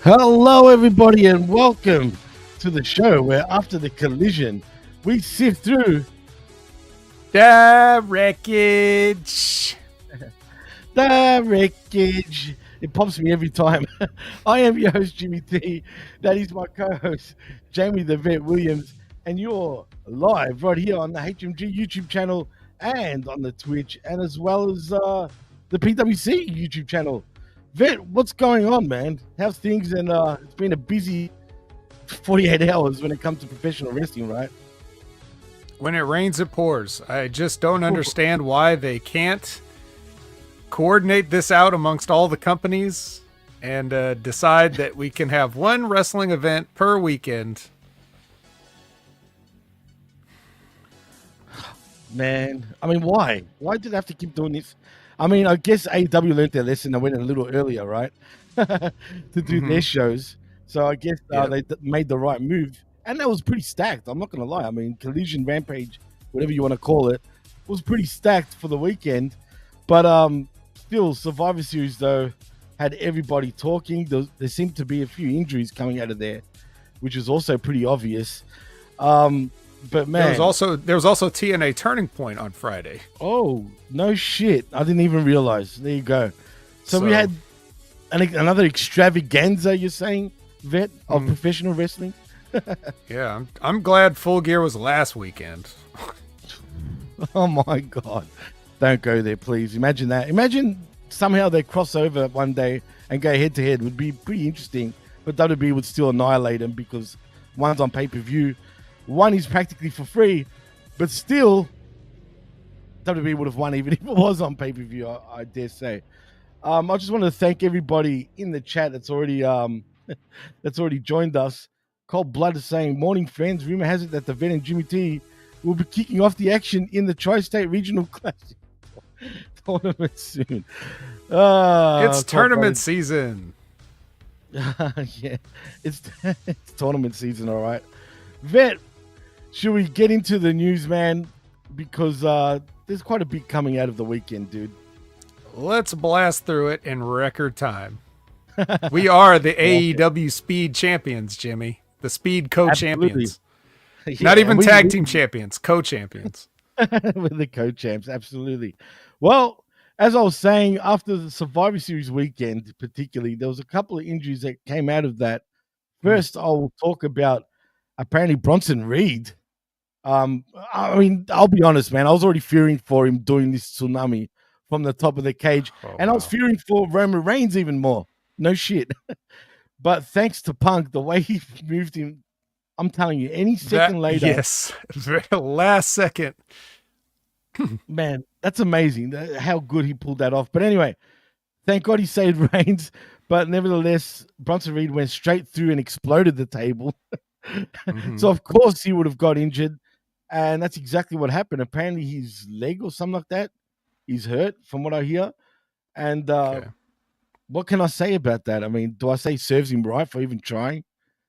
Hello, everybody, and welcome to the show where, after the collision, we sift through The Wreckage. the wreckage. It pops me every time. I am your host, Jimmy T. That is my co-host, Jamie the Vet Williams, and you're live right here on the HMG YouTube channel and on the Twitch, and as well as the PWC YouTube channel. Vet, what's going on, man? How's things? And it's been a busy 48 hours when it comes to professional wrestling, right? When it rains, it pours. I just don't understand why they can't coordinate this out amongst all the companies and decide that we can have one wrestling event per weekend. Man, I mean, why? Why did they have to keep doing this? I mean, I guess AEW learned their lesson and went a little earlier, right? To do their shows. So I guess they made the right move. And that was pretty stacked. I'm not going to lie. I mean, Collision, Rampage, whatever you want to call it, was pretty stacked for the weekend. But still, Survivor Series, though, had everybody talking. There seemed to be a few injuries coming out of there, which is also pretty obvious. But man, there was also TNA Turning Point on Friday. Oh, no shit. I didn't even realize. There you go. So we had another extravaganza, you're saying, Vet, of professional wrestling? Yeah, I'm glad Full Gear was last weekend. Oh my God. Don't go there, please. Imagine that. Imagine somehow they cross over one day and go head to head. Would be pretty interesting. But WWE would still annihilate them because one's on pay-per-view. One is practically for free, but still, WWE would have won even if it was on pay-per-view, I dare say. I just want to thank everybody in the chat that's already joined us. Cold Blood is saying, morning, friends. Rumor has it that the Vet and Jimmy T will be kicking off the action in the Tri-State Regional Classic tournament soon. It's tournament season. Yeah, it's tournament season, all right. Vet, should we get into the news, man? Because there's quite a bit coming out of the weekend, dude. Let's blast through it in record time. We are the AEW Speed Champions, Jimmy. The Speed Co-Champions. Yeah, not even tag team champions, co-champions. We're the co-champs, absolutely. Well, as I was saying, after the Survivor Series weekend, particularly, there was a couple of injuries that came out of that. First, I'll talk about apparently Bronson Reed. I mean, I'll be honest, man. I was already fearing for him doing this tsunami from the top of the cage. I was fearing for Roman Reigns even more. No shit. But thanks to Punk, the way he moved him, I'm telling you, any second later. Yes, last second. Man, that's amazing how good he pulled that off. But anyway, thank God he saved Reigns. But nevertheless, Bronson Reed went straight through and exploded the table. So, of course, he would have got injured. And that's exactly what happened. Apparently, his leg or something like that is hurt, from what I hear. And what can I say about that? I mean, do I say serves him right for even trying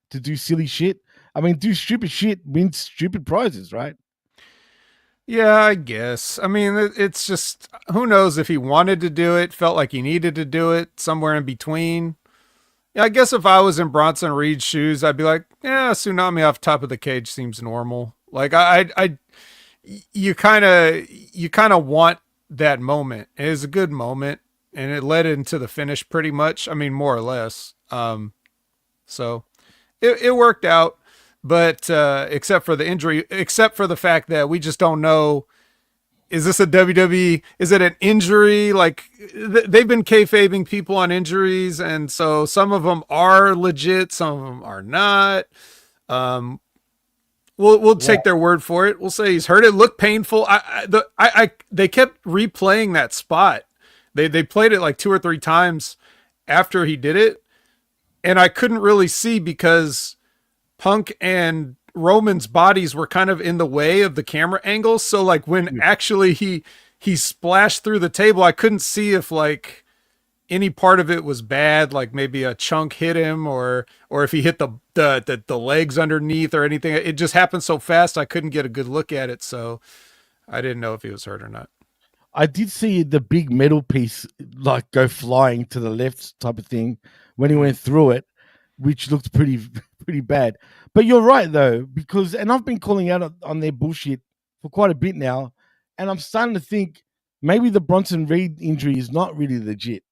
to do silly shit? I mean, do stupid shit, win stupid prizes, right? Yeah, I guess. I mean, it's just, who knows if he wanted to do it, felt like he needed to do it, somewhere in between. Yeah, I guess if I was in Bronson Reed's shoes, I'd be like, yeah, tsunami off top of the cage seems normal. Like you kind of want that moment. It is a good moment, and it led into the finish pretty much. I mean, more or less. So it worked out, but except for the injury, except for the fact that we just don't know. Is this a WWE? Is it an injury? Like they've been kayfabing people on injuries, and so some of them are legit, some of them are not. We'll take their word for it. We'll say he's hurt. It looked painful. They kept replaying that spot. They played it like 2 or 3 times after he did it, and I couldn't really see because Punk and Roman's bodies were kind of in the way of the camera angles. So like when actually he splashed through the table, I couldn't see if like any part of it was bad, like maybe a chunk hit him or if he hit the legs underneath or anything. It just happened so fast I couldn't get a good look at it, so I didn't know if he was hurt or not. I did see the big metal piece like go flying to the left type of thing when he went through it. which looked pretty bad. But you're right though, because and I've been calling out on their bullshit for quite a bit now, and I'm starting to think maybe the Bronson Reed injury is not really legit.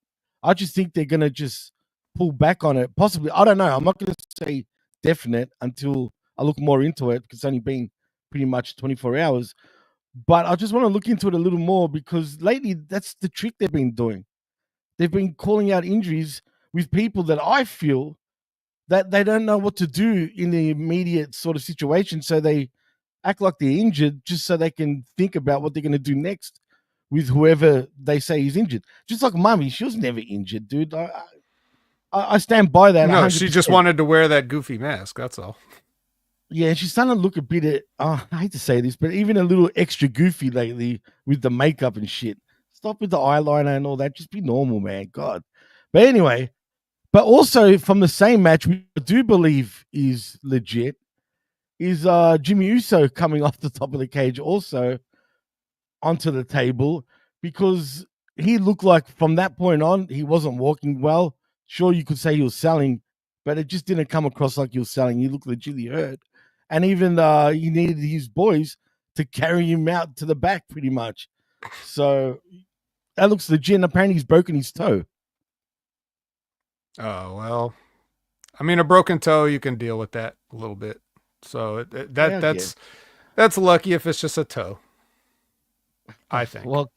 I just think they're gonna just pull back on it. Possibly, I don't know. I'm not gonna say definite until I look more into it because it's only been pretty much 24 hours. But I just want to look into it a little more because lately that's the trick they've been doing. They've been calling out injuries with people that I feel that they don't know what to do in the immediate sort of situation. So they act like they're injured just so they can think about what they're going to do next with whoever they say is injured. Just like Mummy, she was never injured, dude. I stand by that. No, 100%. she just wanted to wear that goofy mask. That's all. Yeah, and she's starting to look a bit. I hate to say this, but even a little extra goofy lately with the makeup and shit. Stop with the eyeliner and all that. Just be normal, man. God. But anyway, but also from the same match, we do believe is legit, is Jimmy Uso coming off the top of the cage also onto the table because he looked like from that point on, he wasn't walking well. Sure, you could say he was selling, but it just didn't come across like he was selling. He looked legitimately hurt. And even he needed his boys to carry him out to the back pretty much. So that looks legit. And apparently he's broken his toe. Oh, well, I mean, a broken toe, you can deal with that a little bit. So that's lucky if it's just a toe, I think. Well,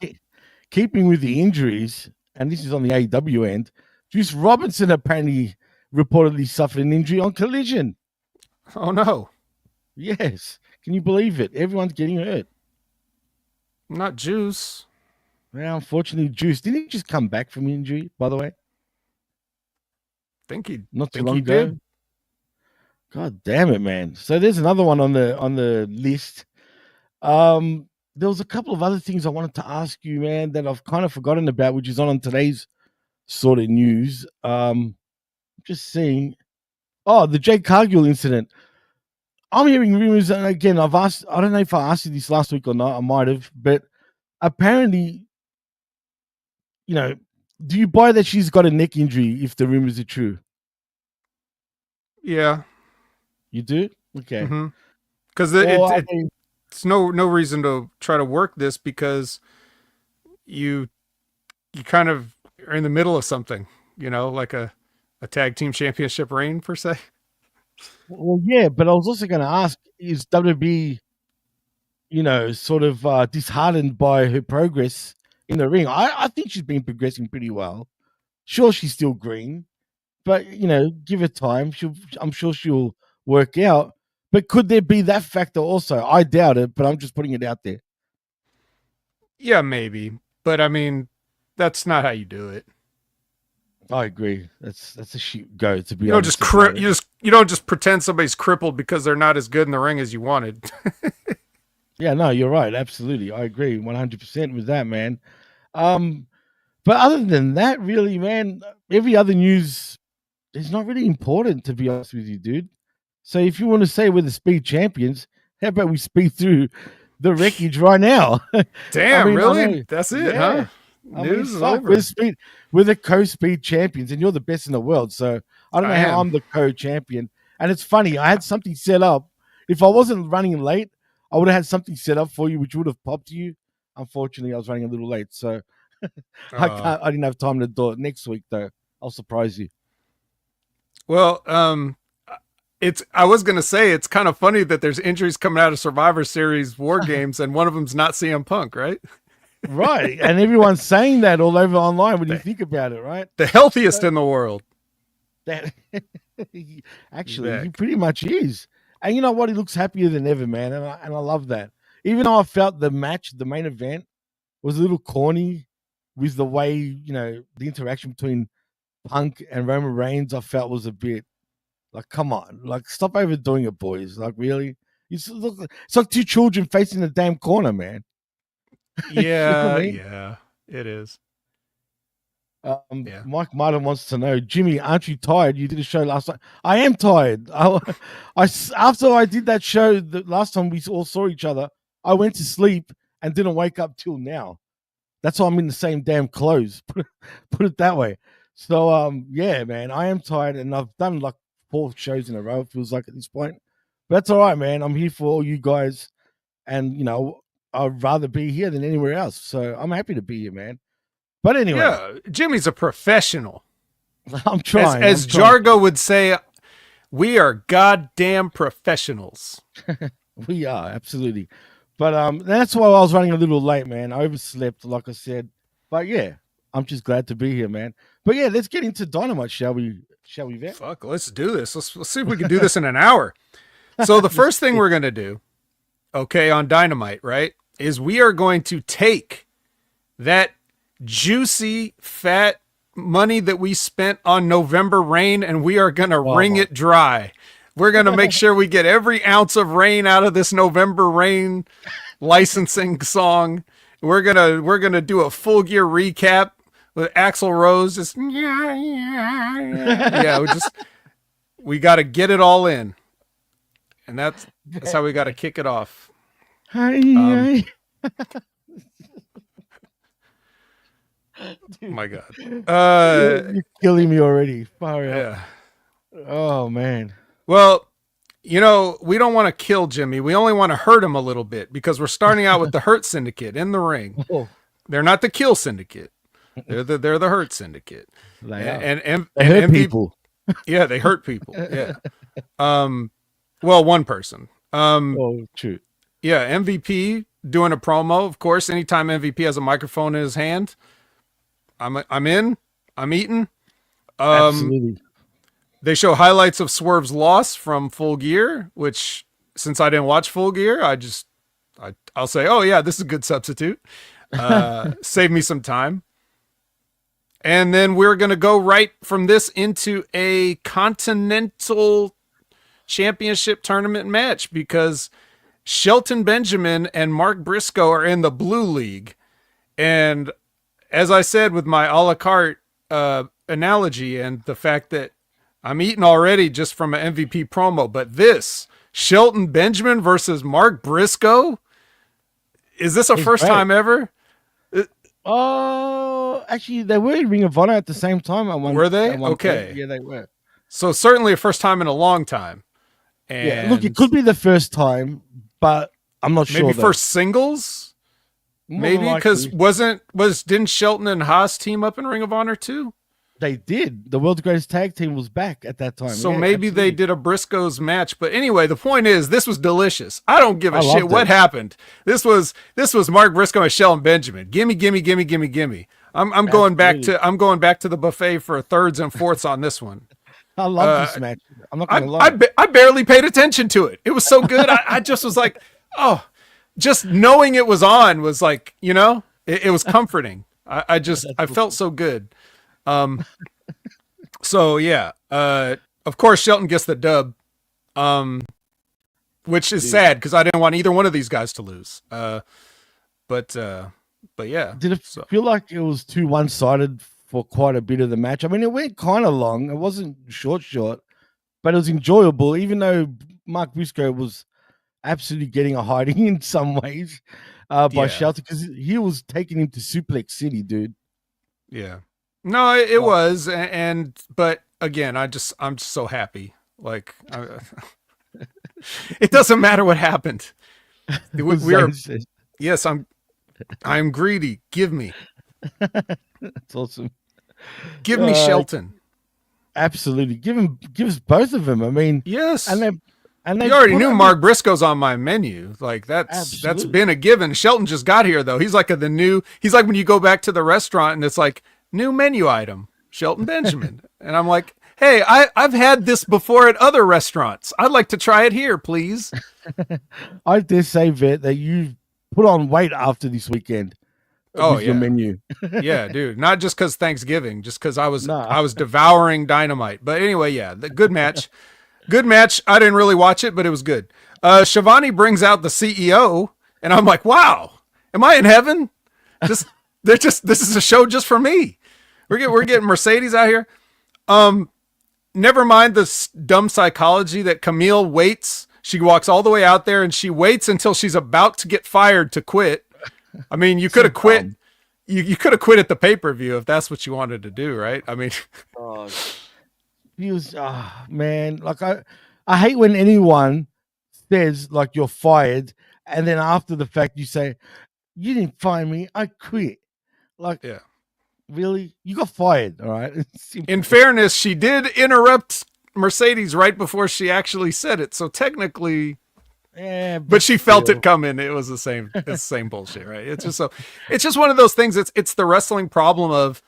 keeping with the injuries, and this is on the AEW end, Juice Robinson apparently reportedly suffered an injury on Collision. Oh, no. Yes. Can you believe it? Everyone's getting hurt. Not Juice. Well, unfortunately, Juice, didn't he just come back from injury, by the way? Think he Not too think long he ago. did. God damn it, man. So there's another one on the list. There was a couple of other things I wanted to ask you, man, that I've kind of forgotten about, which is on today's sort of news. Just seeing. Oh, the Jake Cargill incident. I'm hearing rumors, and again, I don't know if I asked you this last week or not, I might have, but apparently, do you buy that she's got a neck injury if the rumors are true? Yeah. You do? Okay. Because it's no reason to try to work this because you kind of are in the middle of something, like a tag team championship reign per se. Well, yeah, but I was also going to ask, is WWE, sort of disheartened by her progress in the ring? I think she's been progressing pretty well. Sure, she's still green, but, give her time. I'm sure she'll work out. But could there be that factor also? I doubt it, but I'm just putting it out there. Yeah, maybe. But, I mean, that's not how you do it. I agree. That's a shoot go, to be you honest. You don't just pretend somebody's crippled because they're not as good in the ring as you wanted. Yeah, no, you're right. Absolutely. I agree 100% with that, man. But other than that, really, man, every other news is not really important, to be honest with you, dude. So if you want to say we're the speed champions, how about we speed through the Wreckage right now? Damn, really? That's it, huh? News is over. We're the co-speed champions, and you're the best in the world. So I don't know how I'm the co-champion. And it's funny, I had something set up. If I wasn't running late, I would have had something set up for you, which would have popped you. Unfortunately, I was running a little late, so I didn't have time to do it. Next week, though, I'll surprise you. Well, I was gonna say it's kind of funny that there's injuries coming out of Survivor Series War Games, and one of them's not CM Punk, right? Right, and everyone's saying that all over online when you think about it, right? The healthiest in the world. That actually, he pretty much is. And you know what? He looks happier than ever, man. And I love that. Even though I felt the main event, was a little corny with the way, the interaction between Punk and Roman Reigns, I felt was a bit like, come on, like stop overdoing it, boys. Like, really? It's like two children facing the damn corner, man. Yeah, yeah, it is. Mike Martin wants to know, Jimmy, aren't you tired? You did a show last night. I am tired. After I did that show the last time we all saw each other, I went to sleep and didn't wake up till now. That's why I'm in the same damn clothes. Put it that way. So yeah, man, I am tired, and I've done like 4 shows in a row. It feels like at this point, but that's all right, man. I'm here for all you guys, and I'd rather be here than anywhere else. So I'm happy to be here, man. But anyway, yeah, Jimmy's a professional. I'm trying. As Jargo would say, we are goddamn professionals. We are, absolutely. But that's why I was running a little late, man. I overslept, like I said. But yeah, I'm just glad to be here, man. But yeah, let's get into Dynamite, shall we, Vet? Fuck, let's do this. Let's see if we can do this in an hour. So the first thing we're going to do, okay, on Dynamite, right, is we are going to take that juicy, fat money that we spent on November Rain, and we are going to wring it dry. We're going to make sure we get every ounce of rain out of this November Rain licensing song. We're going to do a Full Gear recap with Axl Rose. Just, yeah, we got to get it all in. And that's how we got to kick it off. Hi. My God. You're killing me already. Fire out. Yeah. Oh, man. Well, we don't want to kill Jimmy. We only want to hurt him a little bit because we're starting out with the Hurt Syndicate in the ring. Oh. They're not the Kill Syndicate. They're the Hurt Syndicate. They hurt people. Yeah, they hurt people. Yeah. Well, one person. True. Yeah, MVP doing a promo. Of course, anytime MVP has a microphone in his hand, I'm in. I'm eating. Absolutely. They show highlights of Swerve's loss from Full Gear, which since I didn't watch Full Gear, I'll say, oh yeah, this is a good substitute. Save me some time. And then we're going to go right from this into a Continental Championship tournament match because Shelton Benjamin and Mark Briscoe are in the Blue League. And as I said with my a la carte analogy and the fact that I'm eating already just from an MVP promo, but this Shelton Benjamin versus Mark Briscoe, is this a first time ever? Oh, actually, they were in Ring of Honor at the same time. Were they? Okay. Yeah, they were. So certainly a first time in a long time. And yeah, look, it could be the first time, but I'm not sure. Maybe first singles? Maybe because didn't Shelton and Haas team up in Ring of Honor too? They did. The World's Greatest Tag Team was back at that time. So maybe they did a Briscoes match. But anyway, the point is, this was delicious. I don't give a shit what happened. This was Mark Briscoe and Shelton Benjamin. Gimme. I'm going back to the buffet for thirds and fourths on this one. I love this match. I'm not gonna lie. I barely paid attention to it. It was so good. I just was like, oh, just knowing it was on was like, it was comforting. I felt so good. So yeah, of course Shelton gets the dub, which is sad because I didn't want either one of these guys to lose. But yeah. Did it feel like it was too one-sided for quite a bit of the match? I mean, it went kind of long. It wasn't short, but it was enjoyable, even though Mark Briscoe was absolutely getting a hiding in some ways by Shelton because he was taking him to Suplex City, dude. Yeah. No, it was, but again, I'm just so happy. Like, it doesn't matter what happened. Yes, I'm greedy. Give me. That's awesome. Give me Shelton. Absolutely, give us both of them. I mean, yes, and they you already knew Mark Briscoe's on my menu. Like that's been a given. Shelton just got here though. He's like he's like when you go back to the restaurant and it's like, new menu item, Shelton Benjamin. And I'm like, hey, I've had this before at other restaurants. I'd like to try it here, please. I dare say, Vet, that you put on weight after this weekend. Oh, yeah. Your menu. Yeah, dude. Not just because Thanksgiving, just because I was devouring Dynamite. But anyway, yeah, the good match. Good match. I didn't really watch it, but it was good. Shivani brings out the CEO, and I'm like, wow, am I in heaven? This is a show just for me. We're getting Mercedes out here. Never mind the dumb psychology that Camille waits. She walks all the way out there and she waits until she's about to get fired to quit. I mean, you could have quit. You could have quit at the pay-per-view if that's what you wanted to do, right? I mean, He was, man, like I hate when anyone says like you're fired, and then after the fact you say you didn't fire me, I quit. Like, Yeah. really, you got fired, all right? In fairness, she did interrupt Mercedes right before she actually said it, so technically, yeah, but she felt still. it coming. It was the same. It's the same bullshit, right? It's just so. It's just one of those things. It's the wrestling problem of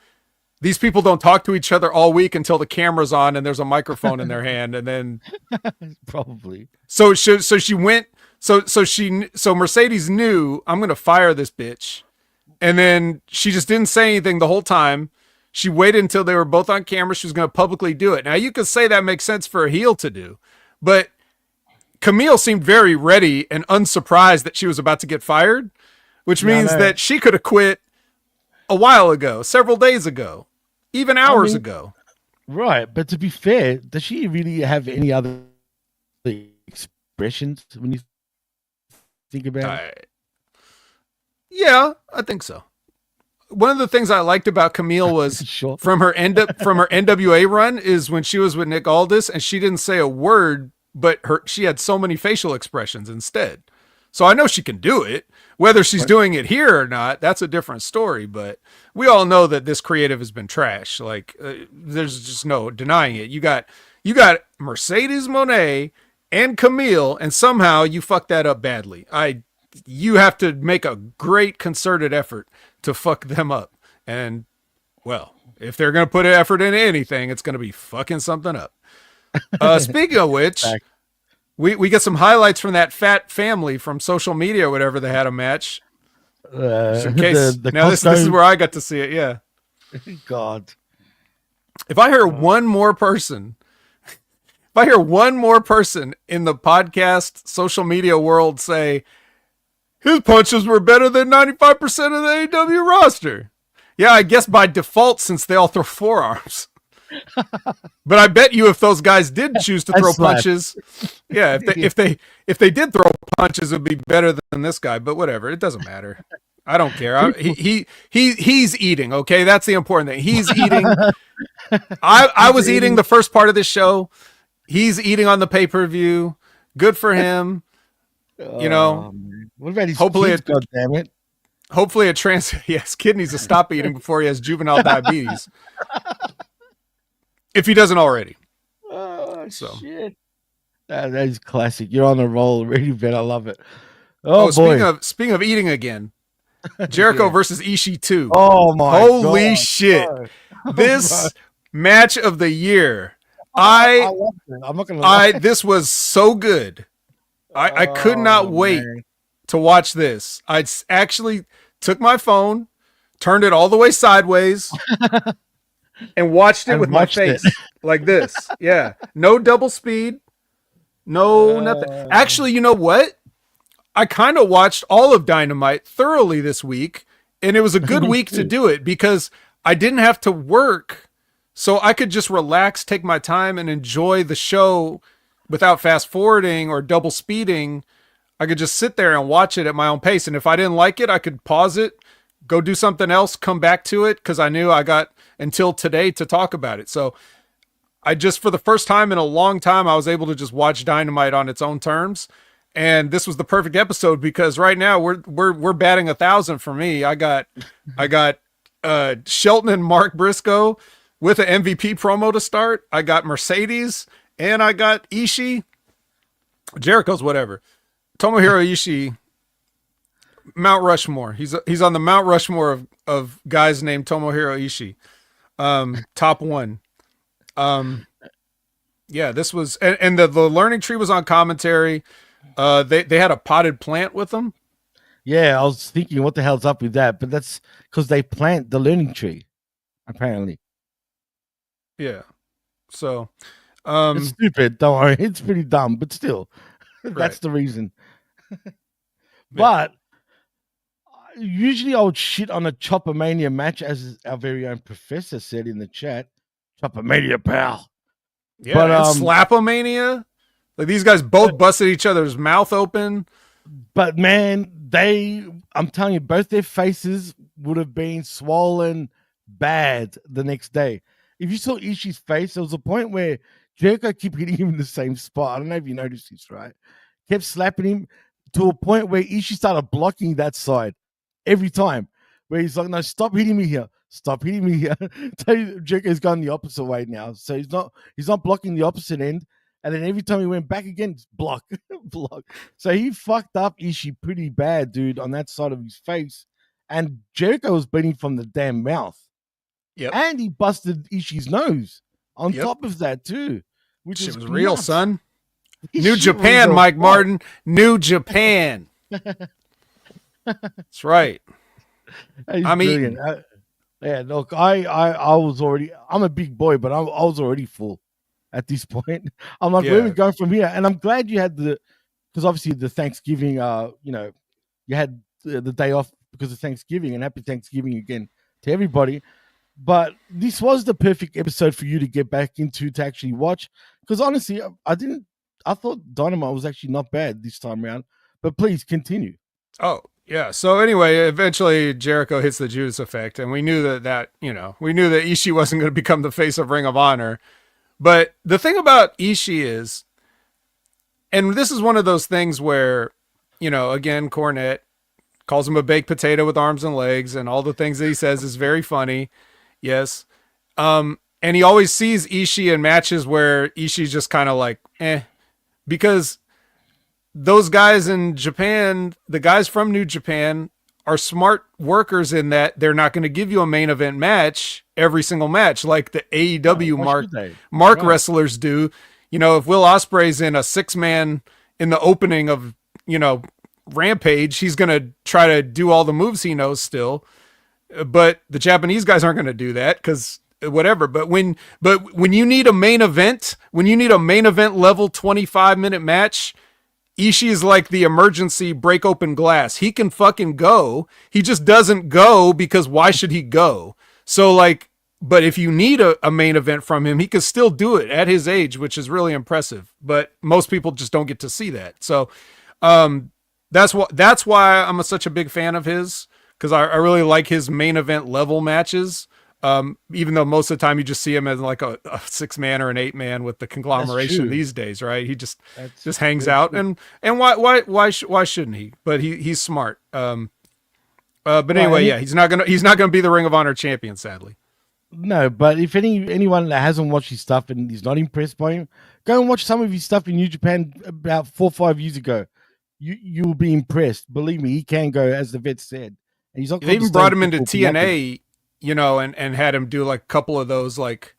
these people don't talk to each other all week until the camera's on and there's a microphone in their hand, and then Probably. so she went. So Mercedes knew, I'm gonna fire this bitch, and then she just didn't say anything the whole time. She waited until they were both on camera. She was going to publicly do it. Now you could say that makes sense for a heel to do, but Camille seemed very ready and unsurprised that she was about to get fired, which means that she could have quit a while ago, several days ago, even hours ago. Right, but to be fair, does she really have any other expressions when you think about it? Yeah, I think so. One of the things I liked about Camille was Sure. from her NWA run is when she was with Nick Aldis and she didn't say a word, but she had so many facial expressions instead. So I know she can do it. Whether she's doing it here or not, that's a different story. But we all know that this creative has been trash. Like, there's just no denying it. You got Mercedes Moné and Camille, and somehow you fucked that up badly. You have to make a great concerted effort to fuck them up. And, well, if they're going to put an effort into anything, it's going to be fucking something up. Speaking of which, we get some highlights from that fat family from social media or whatever. They had a match. In case, now this is where I got to see it. Yeah. God. If I hear one more person in the podcast social media world say his punches were better than 95% of the AEW roster, yeah, I guess by default, since they all throw forearms. But I bet you if those guys did choose to throw punches, yeah, if they did throw punches, it would be better than this guy. But whatever, it doesn't matter. I don't care. He's eating. Okay, that's the important thing. He's eating. I was eating the first part of this show. He's eating on the pay-per-view. Good for him. You know. What about his kids? God damn it. Hopefully his kid needs to stop eating before he has juvenile diabetes. If he doesn't already. Oh, shit. That is classic. You're on a roll already, Ben. I love it. Oh, boy. Speaking of eating again, Jericho versus Ishii 2. Oh, my Holy shit. This match of the year. I loved it. I'm not going to lie. This was so good. I could not wait to watch this. I actually took my phone, turned it all the way sideways, and watched it with my face like this. Yeah. No double speed. No nothing. Actually, you know what? I kind of watched all of Dynamite thoroughly this week, and it was a good week to do it because I didn't have to work, so I could just relax, take my time, and enjoy the show without fast forwarding or double speeding. I could just sit there and watch it at my own pace, and if I didn't like it, I could pause it, go do something else, come back to it, because I knew I got until today to talk about it. So I just, for the first time in a long time, I was able to just watch Dynamite on its own terms. And this was the perfect episode because right now we're batting 1,000 for me. I got Shelton and Mark Briscoe with an MVP promo to start. I got Mercedes and I got Ishii. Jericho's whatever. Tomohiro Ishii, Mount Rushmore. He's on the Mount Rushmore of guys named Tomohiro Ishii. Top one. Yeah, this was, and the learning tree was on commentary. They had a potted plant with them. Yeah, I was thinking, what the hell's up with that? But that's because they plant the learning tree, apparently. Yeah. So, it's stupid. Don't worry, it's pretty dumb, but still, that's the reason. But usually, I would shit on a Chopper Mania match, as our very own professor said in the chat. Chopper Mania, pal. Yeah, but Slap-O-Mania. Like these guys both busted each other's mouth open. But man, I'm telling you, both their faces would have been swollen bad the next day. if you saw Ishii's face, there was a point where Jericho kept hitting him in the same spot. I don't know if you noticed this, right? Kept slapping him to a point where Ishii started blocking that side every time. Where he's like, no, stop hitting me here. Stop hitting me here. So Jericho's gone the opposite way now. So he's not blocking the opposite end. And then every time he went back again, it's block, block. So he fucked up Ishii pretty bad, dude, on that side of his face. And Jericho was bleeding from the damn mouth. Yep. And he busted Ishii's nose on top of that, too. Which was real, son. This New shit Japan, was Mike fuck. Martin. New Japan. That's right. I'm eating. Yeah, look, I was already, I'm a big boy, but I was already full at this point. I'm like, where are we going from here? And I'm glad you had because obviously the Thanksgiving, you had the day off because of Thanksgiving, and happy Thanksgiving again to everybody. But this was the perfect episode for you to get back into to actually watch. Because honestly, I thought Dynamite was actually not bad this time around. But please continue. Oh, yeah. So anyway, eventually Jericho hits the Judas effect, and we knew that Ishii wasn't going to become the face of Ring of Honor. But the thing about Ishii is, and this is one of those things where, again, Cornette calls him a baked potato with arms and legs, and all the things that he says is very funny. Yes. And he always sees Ishii in matches where Ishii's just kind of like, because those guys in Japan, the guys from New Japan, are smart workers in that they're not going to give you a main event match every single match like the AEW mark wrestlers do. If Will Ospreay's in a 6-man in the opening of, Rampage, he's going to try to do all the moves he knows still. But the Japanese guys aren't going to do that because whatever. But when you need a main event, level 25-minute match, Ishii is like the emergency break open glass. He can fucking go. He just doesn't go because why should he go? So but if you need a main event from him, he can still do it at his age, which is really impressive. But most people just don't get to see that. So that's why I'm such a big fan of his, because I really like his main event level matches. Even though most of the time you just see him as like a 6-man or an 8-man with the conglomeration these days, right? He just hangs out, and why shouldn't he? But he's smart. But anyway, he's not gonna be the Ring of Honor champion, sadly. No, but if anyone that hasn't watched his stuff and is not impressed by him, go and watch some of his stuff in New Japan about 4 or 5 years ago. You will be impressed. Believe me, he can go, as the vet said. And he's not. They even brought him into TNA. And had him do like a couple of those like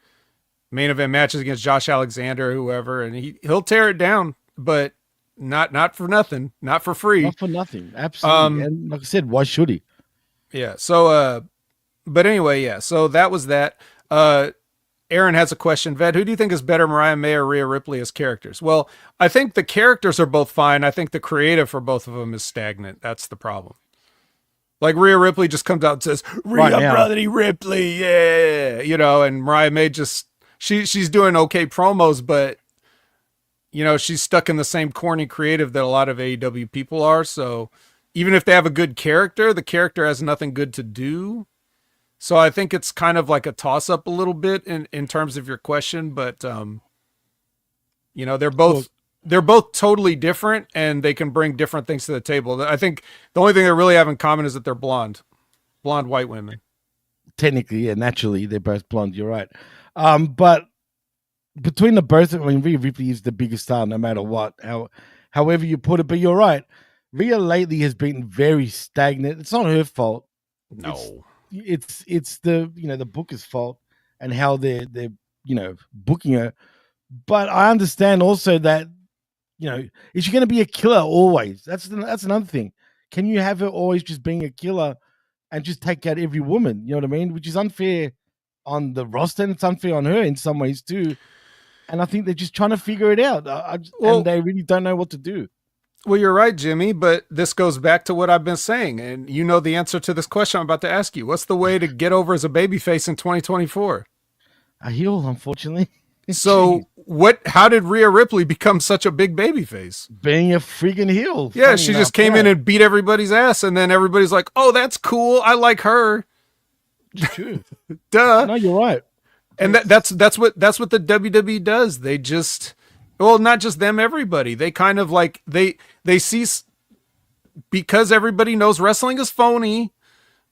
main event matches against Josh Alexander or whoever, and he'll tear it down, but not for nothing, not for free. Not for nothing. Absolutely. And like I said, why should he? Yeah. So but anyway, yeah. So that was that. Aaron has a question. Ved, who do you think is better, Mariah May or Rhea Ripley as characters? Well, I think the characters are both fine. I think the creative for both of them is stagnant. That's the problem. Like Rhea Ripley just comes out and says, Rhea Brotherly Ripley, yeah, and Mariah May she's doing okay promos, but she's stuck in the same corny creative that a lot of AEW people are. So even if they have a good character, the character has nothing good to do. So I think it's kind of like a toss up a little bit in terms of your question, but they're both totally different, and they can bring different things to the table. I think the only thing they really have in common is that they're blonde white women. Technically, yeah, naturally, they're both blonde. You're right. But between the both, Rhea Ripley is the biggest star, no matter what, however you put it. But you're right. Rhea lately has been very stagnant. It's not her fault. No, it's the the booker's fault and how they're booking her. But I understand also that. Is she going to be a killer always? That's another thing. Can you have her always just being a killer and just take out every woman? You know what I mean? Which is unfair on the roster, and it's unfair on her in some ways too. And I think they're just trying to figure it out. And they really don't know what to do. Well, you're right, Jimmy, but this goes back to what I've been saying. And you know the answer to this question I'm about to ask you. What's the way to get over as a babyface in 2024? A heel, unfortunately. So how did Rhea Ripley become such a big babyface? Being a freaking heel. Yeah, she just came in and beat everybody's ass, and then everybody's like, oh, that's cool. I like her. It's true. Duh. No, you're right. And that's what the WWE does. They just, well, not just them, everybody. They kind of like they see, because everybody knows wrestling is phony.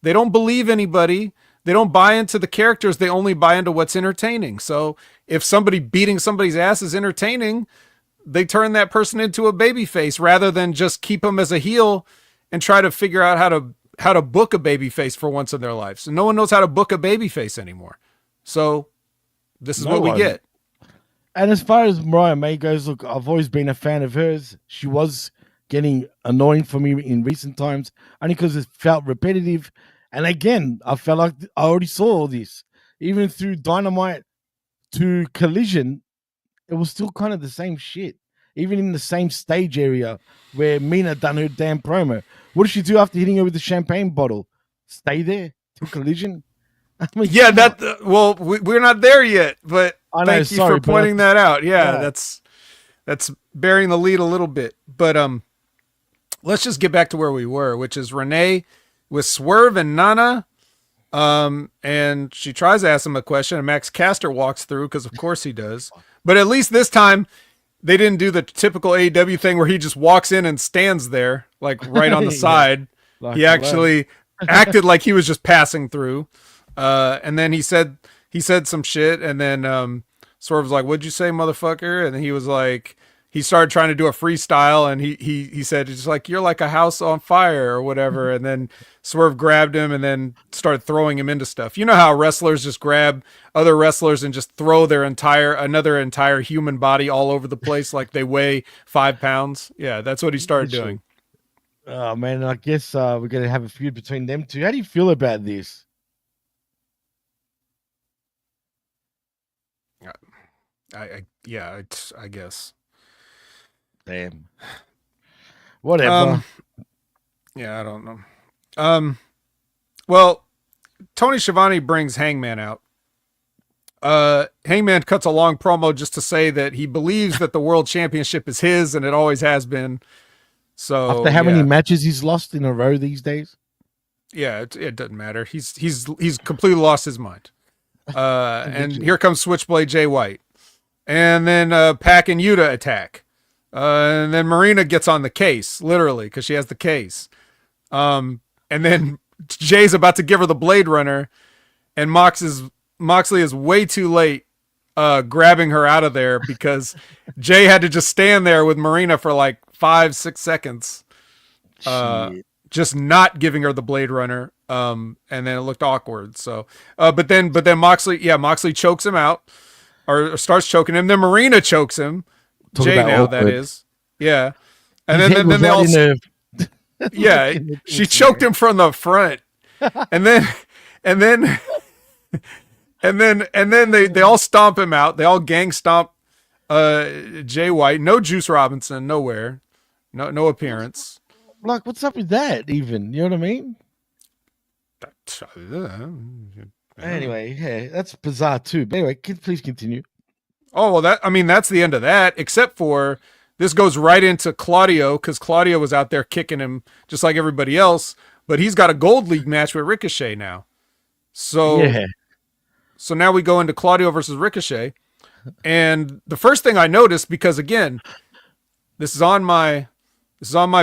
They don't believe anybody. They don't buy into the characters. They only buy into what's entertaining. So if somebody beating somebody's ass is entertaining, they turn that person into a babyface rather than just keep them as a heel and try to figure out how to book a babyface for once in their life. So no one knows how to book a babyface anymore. So this is what we get. And as far as Mariah May goes, look, I've always been a fan of hers. She was getting annoying for me in recent times, only because it felt repetitive. And again, I felt like I already saw all this. Even through Dynamite to Collision, it was still kind of the same shit. Even in the same stage area where Mina done her damn promo. What did she do after hitting her with the champagne bottle? Stay there till Collision? I mean, yeah, we're not there yet, but thank you for pointing that out. Yeah, that's bearing the lead a little bit. But let's just get back to where we were, which is Renee with Swerve and Nana. And she tries to ask him a question, and Max Caster walks through because of course he does. But at least this time they didn't do the typical AEW thing where he just walks in and stands there, like right on the side. Like he actually acted like he was just passing through. And then he said some shit, and then Swerve was like, "What'd you say, motherfucker?" And then he was like, he started trying to do a freestyle, and he said, "It's like you're like a house on fire" or whatever. And then Swerve grabbed him and then started throwing him into stuff. You know how wrestlers just grab other wrestlers and just throw another entire human body all over the place like they weigh 5 pounds? Yeah, that's what he started doing. Oh man, I guess we're gonna have a feud between them two. How do you feel about this? I guess. Damn. Whatever. Yeah, I don't know. Well, Tony Schiavone brings Hangman out. Hangman cuts a long promo just to say that he believes that the world championship is his and it always has been. So after how many matches he's lost in a row these days? Yeah, it doesn't matter. He's completely lost his mind. And here comes Switchblade Jay White. And then Pac and Yuta attack. And then Marina gets on the case, literally, because she has the case. And then Jay's about to give her the Blade Runner, and Moxley is way too late grabbing her out of there because Jay had to just stand there with Marina for like 5-6 seconds, just not giving her the Blade Runner. And then it looked awkward. So, but then Moxley chokes him out. Or starts choking him. Then Marina chokes him. Jay now, awkward. That is. Yeah. And then they all... Yeah, she choked him from the front. And then they all stomp him out. They all gang stomp Jay White. No Juice Robinson, nowhere. No appearance. Like, what's up with that even? You know what I mean? Anyway, yeah, that's bizarre too. But anyway, please continue. Oh, well, that's the end of that, except for this goes right into Claudio, because Claudio was out there kicking him just like everybody else, but he's got a Gold League match with Ricochet now. So now we go into Claudio versus Ricochet. And the first thing I noticed, because again, this is on my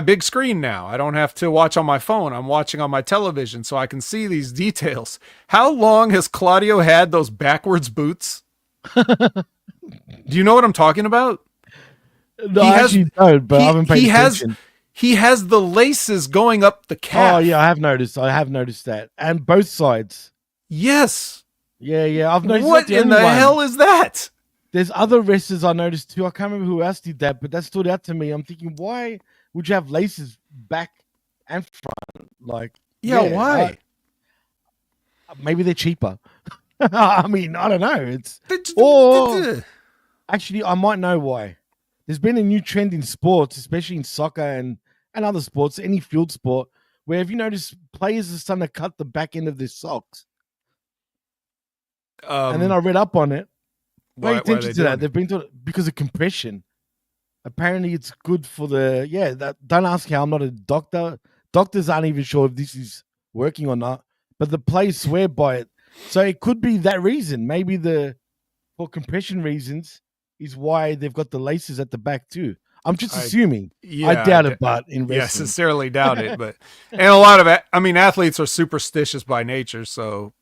big screen now. I don't have to watch on my phone. I'm watching on my television so I can see these details. How long has Claudio had those backwards boots? Do you know what I'm talking about? No, I actually don't, but I haven't paid attention. He has the laces going up the calf. Oh, yeah, I have noticed that. And both sides. Yes. Yeah, I've noticed. What in the hell is that? There's other wrestlers I noticed too. I can't remember who else did that, but that stood out to me. I'm thinking, why would you have laces back and front? Like, why? Maybe they're cheaper. I mean, I don't know. Actually, I might know why. There's been a new trend in sports, especially in soccer and other sports, any field sport, where have you noticed players are starting to cut the back end of their socks? And then I read up on it. Pay attention to that. They've been taught because of compression. Apparently, it's good for don't ask how. I'm not a doctor. Doctors aren't even sure if this is working or not. But the players swear by it. So it could be that reason. Maybe for compression reasons is why they've got the laces at the back too. I'm just assuming. Yeah, I doubt it, but in yeah, wrestling. sincerely doubt it. But and a lot of athletes are superstitious by nature, so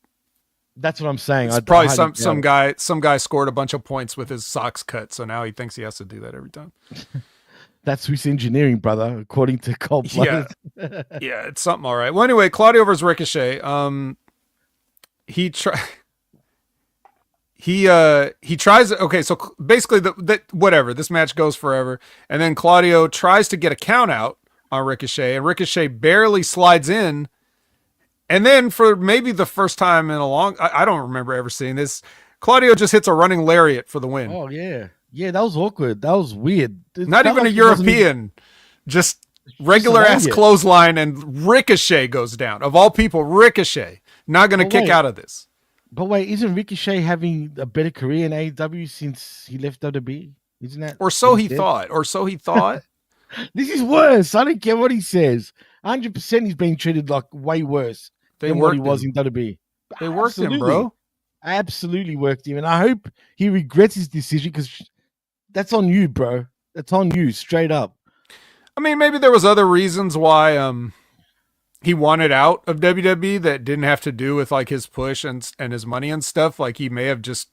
that's what I'm saying. It's probably some guy scored a bunch of points with his socks cut, so now he thinks he has to do that every time. That's Swiss engineering, brother, according to Cold Blooded. Yeah, it's something all right. Well, anyway, Claudio versus Ricochet. He tries. Okay, so basically, whatever, this match goes forever, and then Claudio tries to get a count out on Ricochet, and Ricochet barely slides in, and then for maybe the first time in a long, I don't remember ever seeing this, Claudio just hits a running lariat for the win. Oh yeah, that was awkward. That was weird. Not even a European, just regular ass clothesline, and Ricochet goes down. Of all people, Ricochet not going to kick out of this. But wait, isn't Ricochet having a better career in AEW since he left WWE? Isn't that? Or so he thought. This is worse. I don't care what he says. 100% he's being treated like way worse than what he was in WWE. They worked him, bro. Absolutely worked him. And I hope he regrets his decision, because that's on you, bro. That's on you, straight up. I mean, maybe there was other reasons why he wanted out of WWE that didn't have to do with like his push and his money and stuff. Like he may have just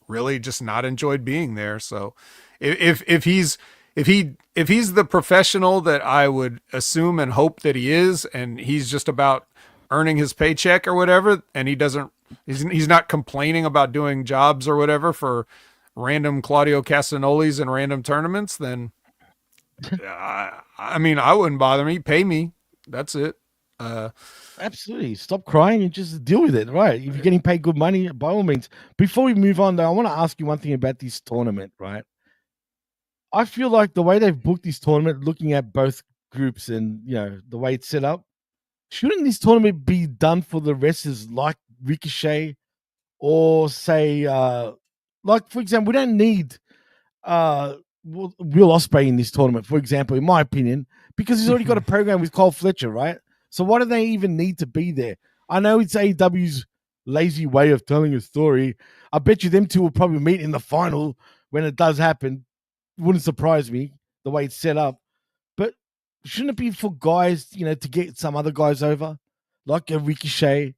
really just not enjoyed being there. So if he's the professional that I would assume and hope that he is, and he's just about earning his paycheck or whatever, and he's not complaining about doing jobs or whatever for random Claudio Castagnoli's and random tournaments, then I mean, I wouldn't bother me. Pay me. That's it. Absolutely. Stop crying and just deal with it. Right. If you're getting paid good money, by all means. Before we move on, though, I want to ask you one thing about this tournament, right? I feel like the way they've booked this tournament, looking at both groups and, the way it's set up, shouldn't this tournament be done for the wrestlers like Ricochet, or say, like, for example, we don't need Will Ospreay in this tournament, for example, in my opinion, because he's already got a program with Cole Fletcher, right? So why do they even need to be there? I know it's AEW's lazy way of telling a story. I bet you them two will probably meet in the final when it does happen. Wouldn't surprise me the way it's set up. But shouldn't it be for guys, to get some other guys over, like a Ricochet,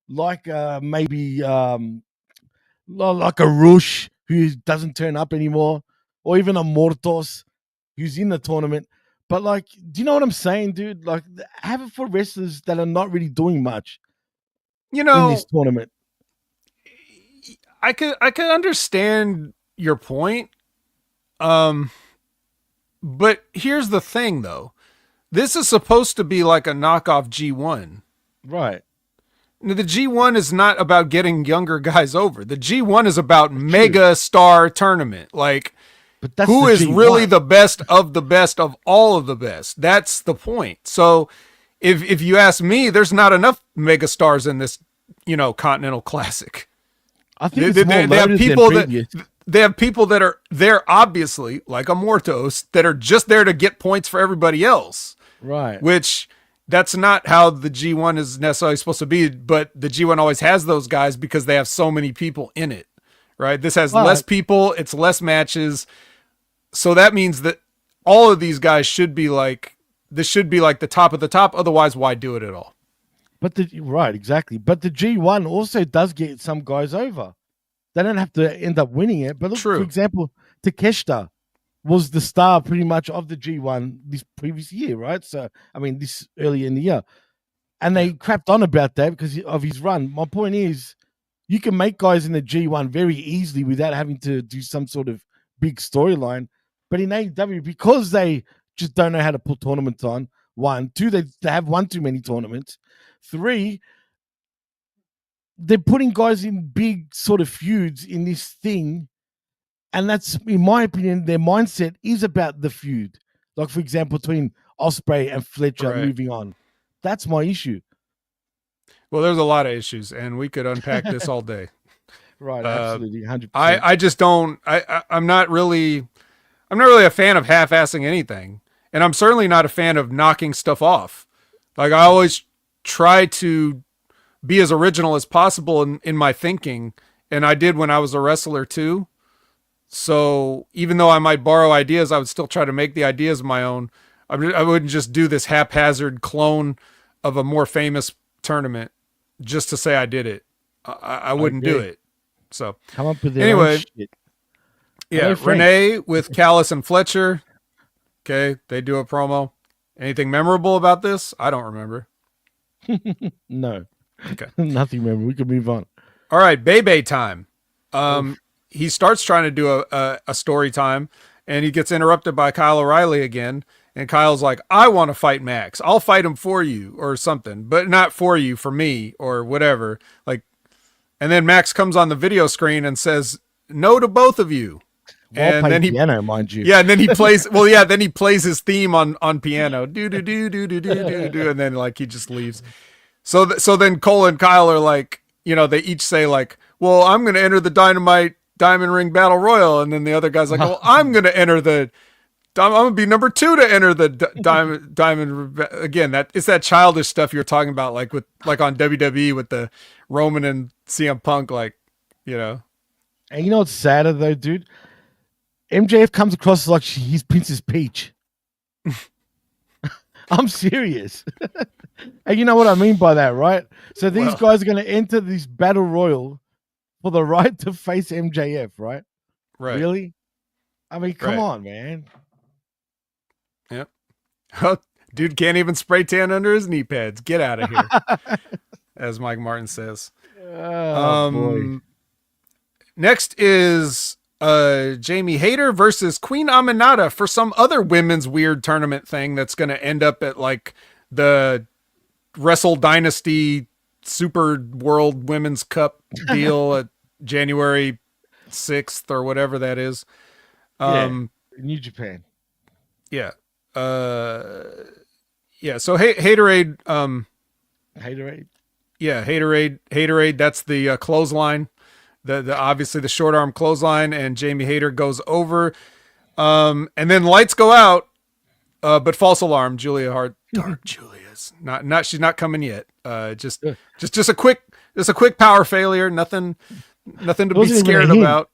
like maybe like a Rush who doesn't turn up anymore, or even a Mortos who's in the tournament. But, like, do you know what I'm saying, dude? Like, have it for wrestlers that are not really doing much in this tournament. I could understand your point. But here's the thing, though. This is supposed to be like a knockoff G1. Right. The G1 is not about getting younger guys over. The G1 is about mega star tournament. Like, but that's who is G1. Really the best of all of the best. That's the point. So if you ask me, there's not enough mega stars in this, Continental Classic. I think they have people that are there, obviously, like a Mortos, that are just there to get points for everybody else. Right. Which that's not how the G1 is necessarily supposed to be, but the G1 always has those guys because they have so many people in it. Right. This has less people. It's less matches. So that means that all of these guys should be like the top of the top. Otherwise, why do it at all? But right, exactly. But the G1 also does get some guys over. They don't have to end up winning it. But look, for example, Takeshita was the star pretty much of the G1 this previous year, right? So, I mean, this early in the year. And they crapped on about that because of his run. My point is, you can make guys in the G1 very easily without having to do some sort of big storyline. But in AEW, because they just don't know how to put tournaments on, 1, 2, they have one too many tournaments. 3, they're putting guys in big sort of feuds in this thing. And that's, in my opinion, their mindset is about the feud. Like, for example, between Ospreay and Fletcher moving on. That's my issue. Well, there's a lot of issues, and we could unpack this all day. Right, absolutely, 100%. I just don't. I'm not really a fan of half-assing anything, and I'm certainly not a fan of knocking stuff off. Like, I always try to be as original as possible in my thinking. And I did when I was a wrestler too. So even though I might borrow ideas, I would still try to make the ideas my own. I wouldn't just do this haphazard clone of a more famous tournament just to say I did it. I wouldn't do it. So come up with anyway. Shit. Yeah, Renee with Callis and Fletcher. Okay, they do a promo. Anything memorable about this? I don't remember. No. Okay. Nothing memorable. We can move on. All right, Bebe time. He starts trying to do a story time, and he gets interrupted by Kyle O'Reilly again. And Kyle's like, I want to fight Max. I'll fight him for you or something, but not for you, for me or whatever. Like, and then Max comes on the video screen and says, no to both of you. And then piano, mind you. Yeah, and then he plays. Well, yeah, then he plays his theme on piano. Do do do do do do do, and then like he just leaves. So then Cole and Kyle are like, you know, they each say like, well, I'm going to enter the Dynamite Diamond Ring Battle Royal, and then the other guy's like, well, I'm going to enter the. I'm going to be number 2 to enter the Diamond. Again, that it's that childish stuff you're talking about, like on WWE with the Roman and CM Punk, like, you know. And you know what's sadder though, dude? MJF comes across like he's Princess Peach. I'm serious. And you know what I mean by that, right? So these guys are going to enter this battle royal for the right to face MJF, right? Right. Really? I mean, come on, man. Yep. Dude can't even spray tan under his knee pads. Get out of here. As Mike Martin says. Boy. Next is Jamie Hayter versus Queen Aminata for some other women's weird tournament thing that's going to end up at like the Wrestle Dynasty Super World Women's Cup deal at January 6th or whatever that is. New Japan. Yeah. So Haterade. Haterade. Yeah, Haterade. That's the clothesline. The obviously the short arm clothesline, and Jamie Hayter goes over. And then lights go out. But false alarm. Julia Hart. Dark Julia's not. She's not coming yet. Just a quick power failure. Nothing to be scared about.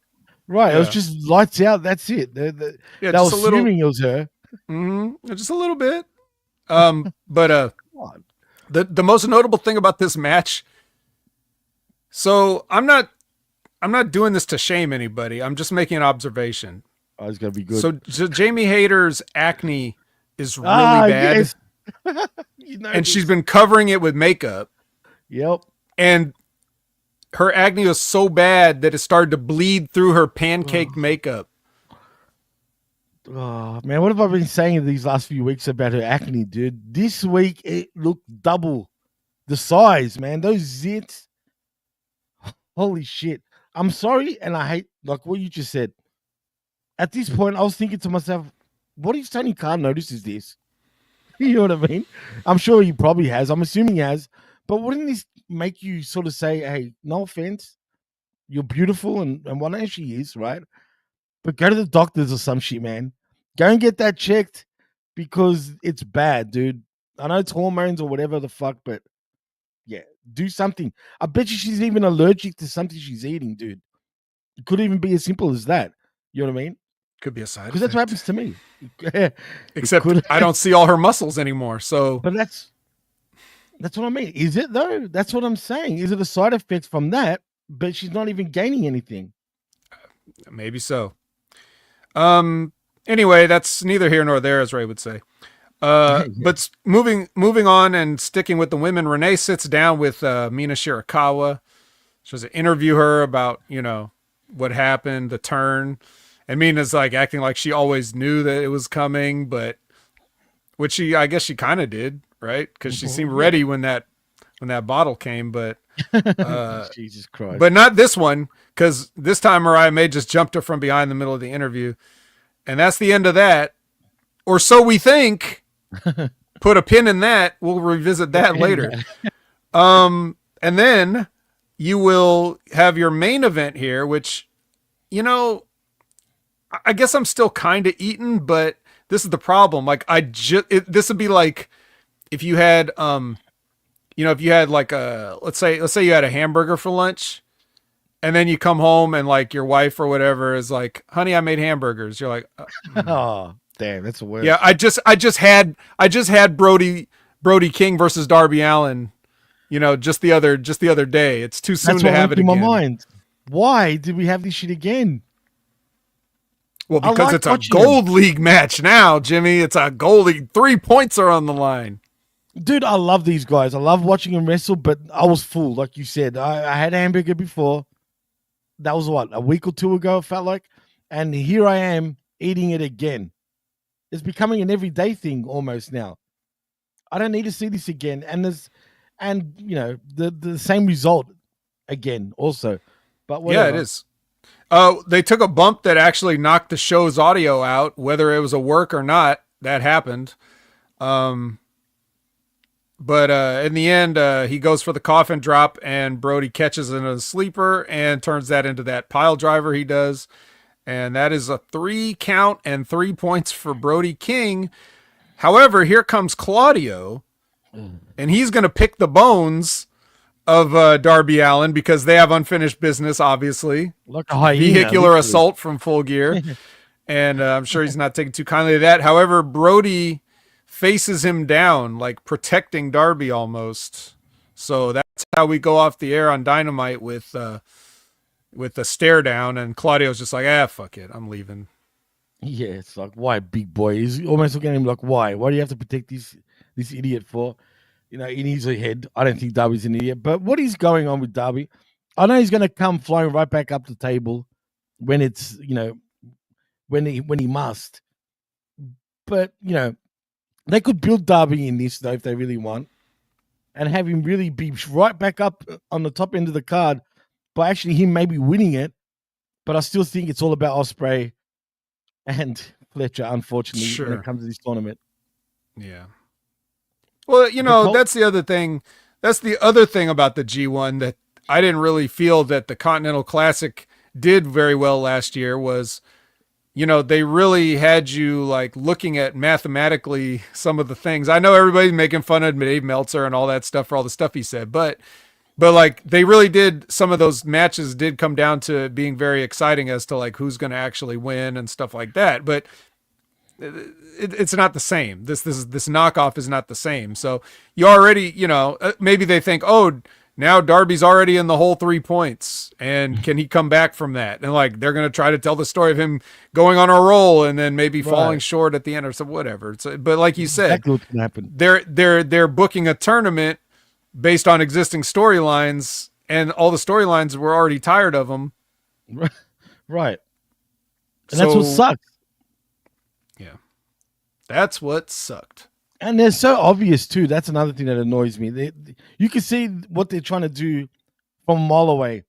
Right. Yeah. It was just lights out. That's it. They were assuming it was her. Mm-hmm, just a little bit. But the most notable thing about this match. So I'm not doing this to shame anybody. I'm just making an observation. Oh, it's gonna be good. So Jamie Hayter's acne is really bad. Yes. And she's been covering it with makeup. Yep. And her acne was so bad that it started to bleed through her pancake makeup. Oh, man, what have I been saying these last few weeks about her acne, dude? This week, it looked double the size, man. Those zits. Holy shit. I'm sorry, and I hate, like what you just said. At this point, I was thinking to myself, what if Tony Khan notices this? You know what I mean? I'm sure he probably has. I'm assuming he has. But wouldn't this make you sort of say, hey, no offense, you're beautiful and whatnot, she is, right? But go to the doctors or some shit, man. Go and get that checked because it's bad, dude. I know it's hormones or whatever the fuck, but yeah, do something. I bet you she's even allergic to something she's eating, dude. It could even be as simple as that. You know what I mean? Could be a side effect. Because that's what happens to me. Except I don't see all her muscles anymore. So, but that's what I mean. Is it though? That's what I'm saying. Is it a side effect from that? But she's not even gaining anything. Maybe so. Anyway, that's neither here nor there, as Ray would say. But moving on and sticking with the women, Renee sits down with Mina Shirakawa. She was to interview her about, you know, what happened, the turn. And Mina's like acting like she always knew that it was coming, but which I guess she kind of did, right? Because she seemed ready when that bottle came, but Jesus Christ. But not this one, because this time Mariah May just jumped her from behind the middle of the interview. And that's the end of that. Or so we think. Put a pin in that. We'll revisit that later. And then you will have your main event here, which, you know, I guess I'm still kind of eaten, but this is the problem. Like this would be like if you had, if you had like let's say you had a hamburger for lunch, and then you come home and like your wife or whatever is like, honey, I made hamburgers. You're like, Oh, damn, that's the worst. yeah, I just had Brody King versus Darby Allin, just the other day. It's too soon That's to what have went it through again. my mind. Why did we have this shit again? Well, because like it's a watching gold league match now, Jimmy. It's a gold league. 3 points are on the line. Dude, I love these guys. I love watching them wrestle, but I was full, like you said. I had a hamburger before. That was what, a week or two ago, it felt like. And here I am eating it again. It's becoming an everyday thing almost now. I don't need to see this again. And the same result again also. But whatever. Yeah, it is. They took a bump that actually knocked the show's audio out, whether it was a work or not. That happened. But in the end, he goes for the coffin drop, and Brody catches in a sleeper and turns that into that pile driver he does. And that is a 3 count and 3 points for Brody King. However, here comes Claudio, and he's going to pick the bones of Darby Allin because they have unfinished business, obviously. Like a hyena, vehicular literally. assault from Full Gear. And I'm sure he's not taking too kindly to that. However, Brody faces him down, like protecting Darby almost. So that's how we go off the air on Dynamite with the stare down, and Claudio's just like, fuck it, I'm leaving. Yeah, it's like, why, big boy? He's almost looking at him like, why? Why do you have to protect this idiot for? In his head, I don't think Darby's an idiot. But what is going on with Darby? I know he's going to come flying right back up the table when it's, when he must. But, they could build Darby in this, though, if they really want, and have him really be right back up on the top end of the card by actually him maybe winning it. But I still think it's all about Ospreay and Fletcher, unfortunately, when it comes to this tournament. Yeah. Well, that's the other thing. That's the other thing about the G1 that I didn't really feel that the Continental Classic did very well last year was, they really had you like looking at mathematically some of the things. I know everybody's making fun of Dave Meltzer and all that stuff for all the stuff he said, but like they really did, some of those matches did come down to being very exciting as to like who's going to actually win and stuff like that. But it's not the same. This knockoff is not the same. So you already, maybe they think, oh, now Darby's already in the whole 3 points, and can he come back from that? And like they're going to try to tell the story of him going on a roll and then maybe falling short at the end or some whatever. But like you said, exactly what's gonna happen. They're booking a tournament based on existing storylines, and all the storylines were already tired of them. Right. And that's what sucks. Yeah. That's what sucked. And they're so obvious too. That's another thing that annoys me. You can see what they're trying to do from a mile away,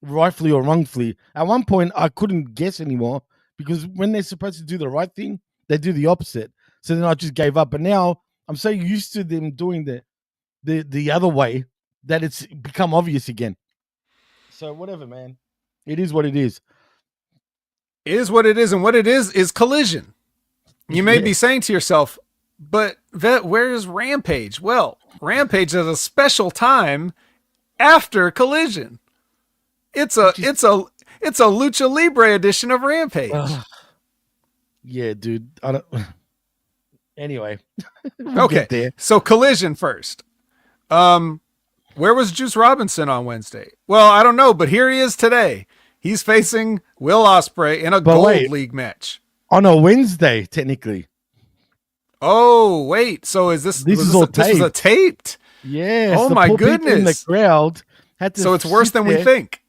rightfully or wrongfully. At one point, I couldn't guess anymore because when they're supposed to do the right thing, they do the opposite. So then I just gave up. But now I'm so used to them doing the other way that it's become obvious again. So whatever, man. It is what it is. It is what it is, and what it is Collision. You may be saying to yourself, but Vet, where is Rampage? Well, Rampage is a special time after Collision. It's a Lucha Libre edition of Rampage. Yeah, dude. I don't. Anyway, okay. So Collision first. Where was Juice Robinson on Wednesday? Well, I don't know, but here he is today. He's facing Will Ospreay in a Gold League match on a Wednesday, technically. Oh, wait. So is this was a taped? Yes. Oh my goodness. In the crowd had to. So it's worse than we think.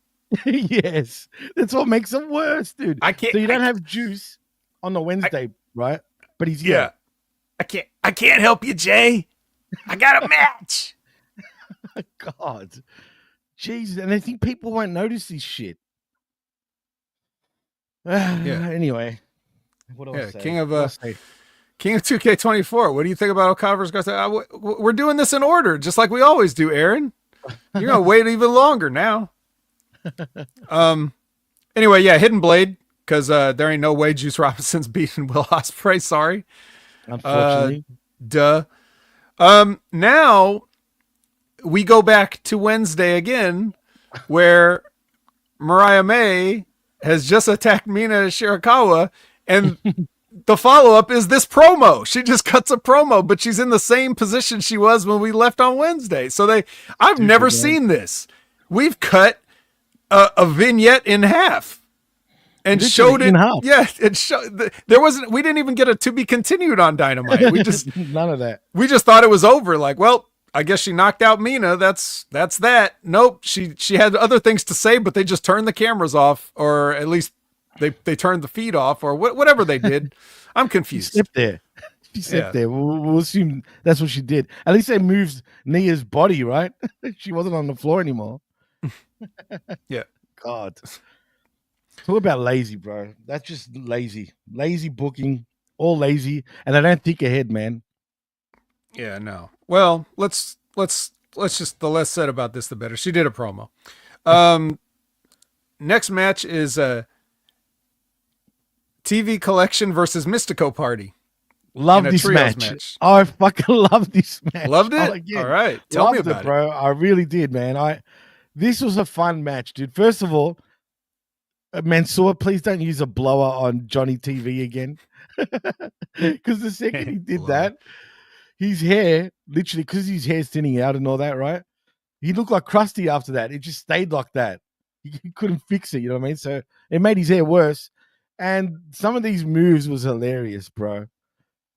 Yes. That's what makes it worse, dude. So you don't have Juice on the Wednesday, right? But he's here. Yeah. I can't help you, Jay. I got a match. God. Jeez. And I think people won't notice this shit. Anyway. What else? King of 2K24. What do you think about O'Connor's guys? We're doing this in order, just like we always do, Aaron. You're gonna wait even longer now. Anyway, Hidden Blade, because there ain't no way Juice Robinson's beating Will Ospreay. Sorry. Unfortunately. Now we go back to Wednesday again, where Mariah May has just attacked Mina Shirakawa, and the follow-up is this promo. She just cuts a promo, but she's in the same position she was when we left on Wednesday. So I've never seen this. We've cut a vignette in half and showed it. Yeah, it showed. We didn't even get a to be continued on Dynamite. We just none of that. We just thought it was over. Like, well, I guess she knocked out Mina. That's that. Nope. She had other things to say, but they just turned the cameras off, or at least they turned the feed off, or whatever they did. I'm confused. She slipped there. We'll assume that's what she did. At least they moved Nia's body, right? She wasn't on the floor anymore. Yeah. God. Talk about lazy, bro. That's just lazy. Lazy booking. All lazy. And I don't think ahead, man. Yeah, no. Well, let's just, the less said about this, the better. She did a promo. Next match is TV Collection versus Mystico Party. Love this match. Oh, I fucking love this match. Loved it? All right. Tell me about it, bro. I really did, man. This was a fun match, dude. First of all, Mansoor, please don't use a blower on Johnny TV again. Because the second he did that, his hair, literally, because his hair's thinning out and all that, right? He looked like Krusty after that. It just stayed like that. He couldn't fix it, you know what I mean? So it made his hair worse. And some of these moves was hilarious, bro.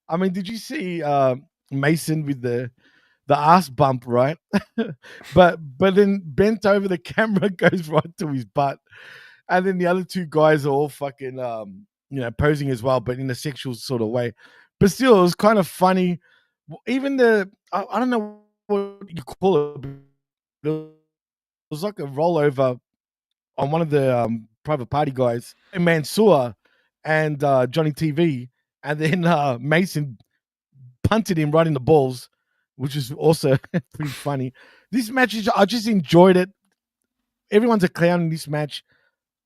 I mean, did you see Mason with the ass bump, right? but then bent over, the camera goes right to his butt. And then the other two guys are all fucking, posing as well, but in a sexual sort of way. But still, it was kind of funny. Even I don't know what you call it. It was like a rollover on one of the private party guys, Mansoor and Johnny TV. And then Mason punted him right in the balls, which is also pretty funny. This match, I just enjoyed it. Everyone's a clown in this match,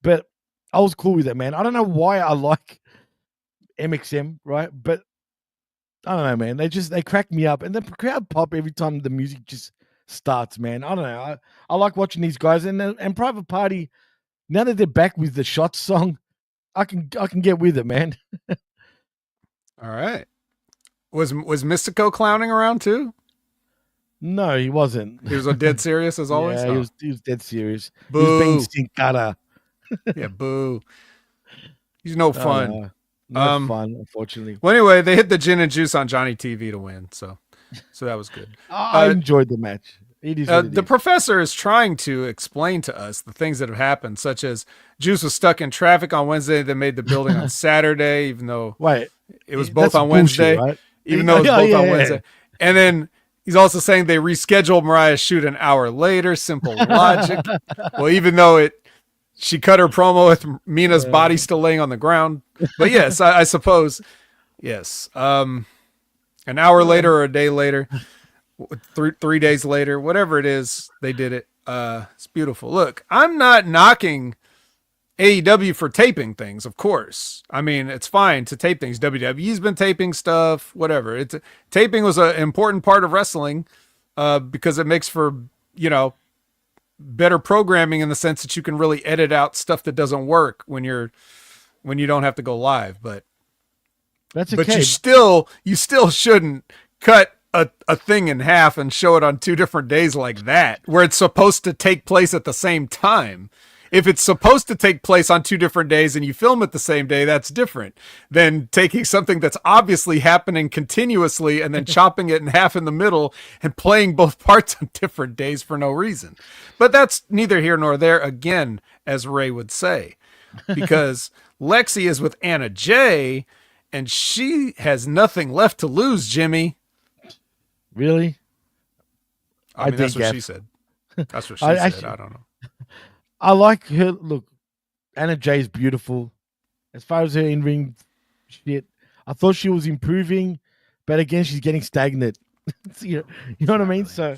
but I was cool with it, man. I don't know why I like MXM, right? But I don't know, man. They crack me up, and the crowd pop every time the music just starts, man. I don't know. I like watching these guys, and Private Party. Now that they're back with the Shots song, I can get with it, man. All right. Was Mystico clowning around too? No, he wasn't. He was dead serious as always. Yeah, he was dead serious. Boo. He was being Sin-Cara. Yeah, boo. He's no fun. No fun, unfortunately. Well, anyway, they hit the gin and juice on Johnny TV to win, so that was good. I enjoyed the match. It is the professor is trying to explain to us the things that have happened, such as Juice was stuck in traffic on Wednesday that made the building on Saturday, even though it was both on Wednesday, right? Even though it was both on Wednesday. And then he's also saying they rescheduled Mariah's shoot an hour later. Simple logic. Well, even though she cut her promo with Mina's body still laying on the ground. But yes, I suppose. Yes. An hour later or a day later, 3 days later, whatever it is, they did it. It's beautiful. Look, I'm not knocking AEW for taping things, of course. I mean, it's fine to tape things. WWE's been taping stuff, whatever. Taping was an important part of wrestling because it makes for, better programming in the sense that you can really edit out stuff that doesn't work when you don't have to go live. But that's okay. But you still shouldn't cut a thing in half and show it on 2 different days like that, where it's supposed to take place at the same time. If it's supposed to take place on 2 different days and you film it the same day, that's different than taking something that's obviously happening continuously and then chopping it in half in the middle and playing both parts on different days for no reason. But that's neither here nor there, again, as Ray would say, because Lexi is with Anna Jay and she has nothing left to lose, Jimmy. Really? I mean, that's what she said. That's what she said. I don't know. I like her. Look, Anna Jay's beautiful. As far as her in-ring shit, I thought she was improving, but again, she's getting stagnant. You know what I mean? So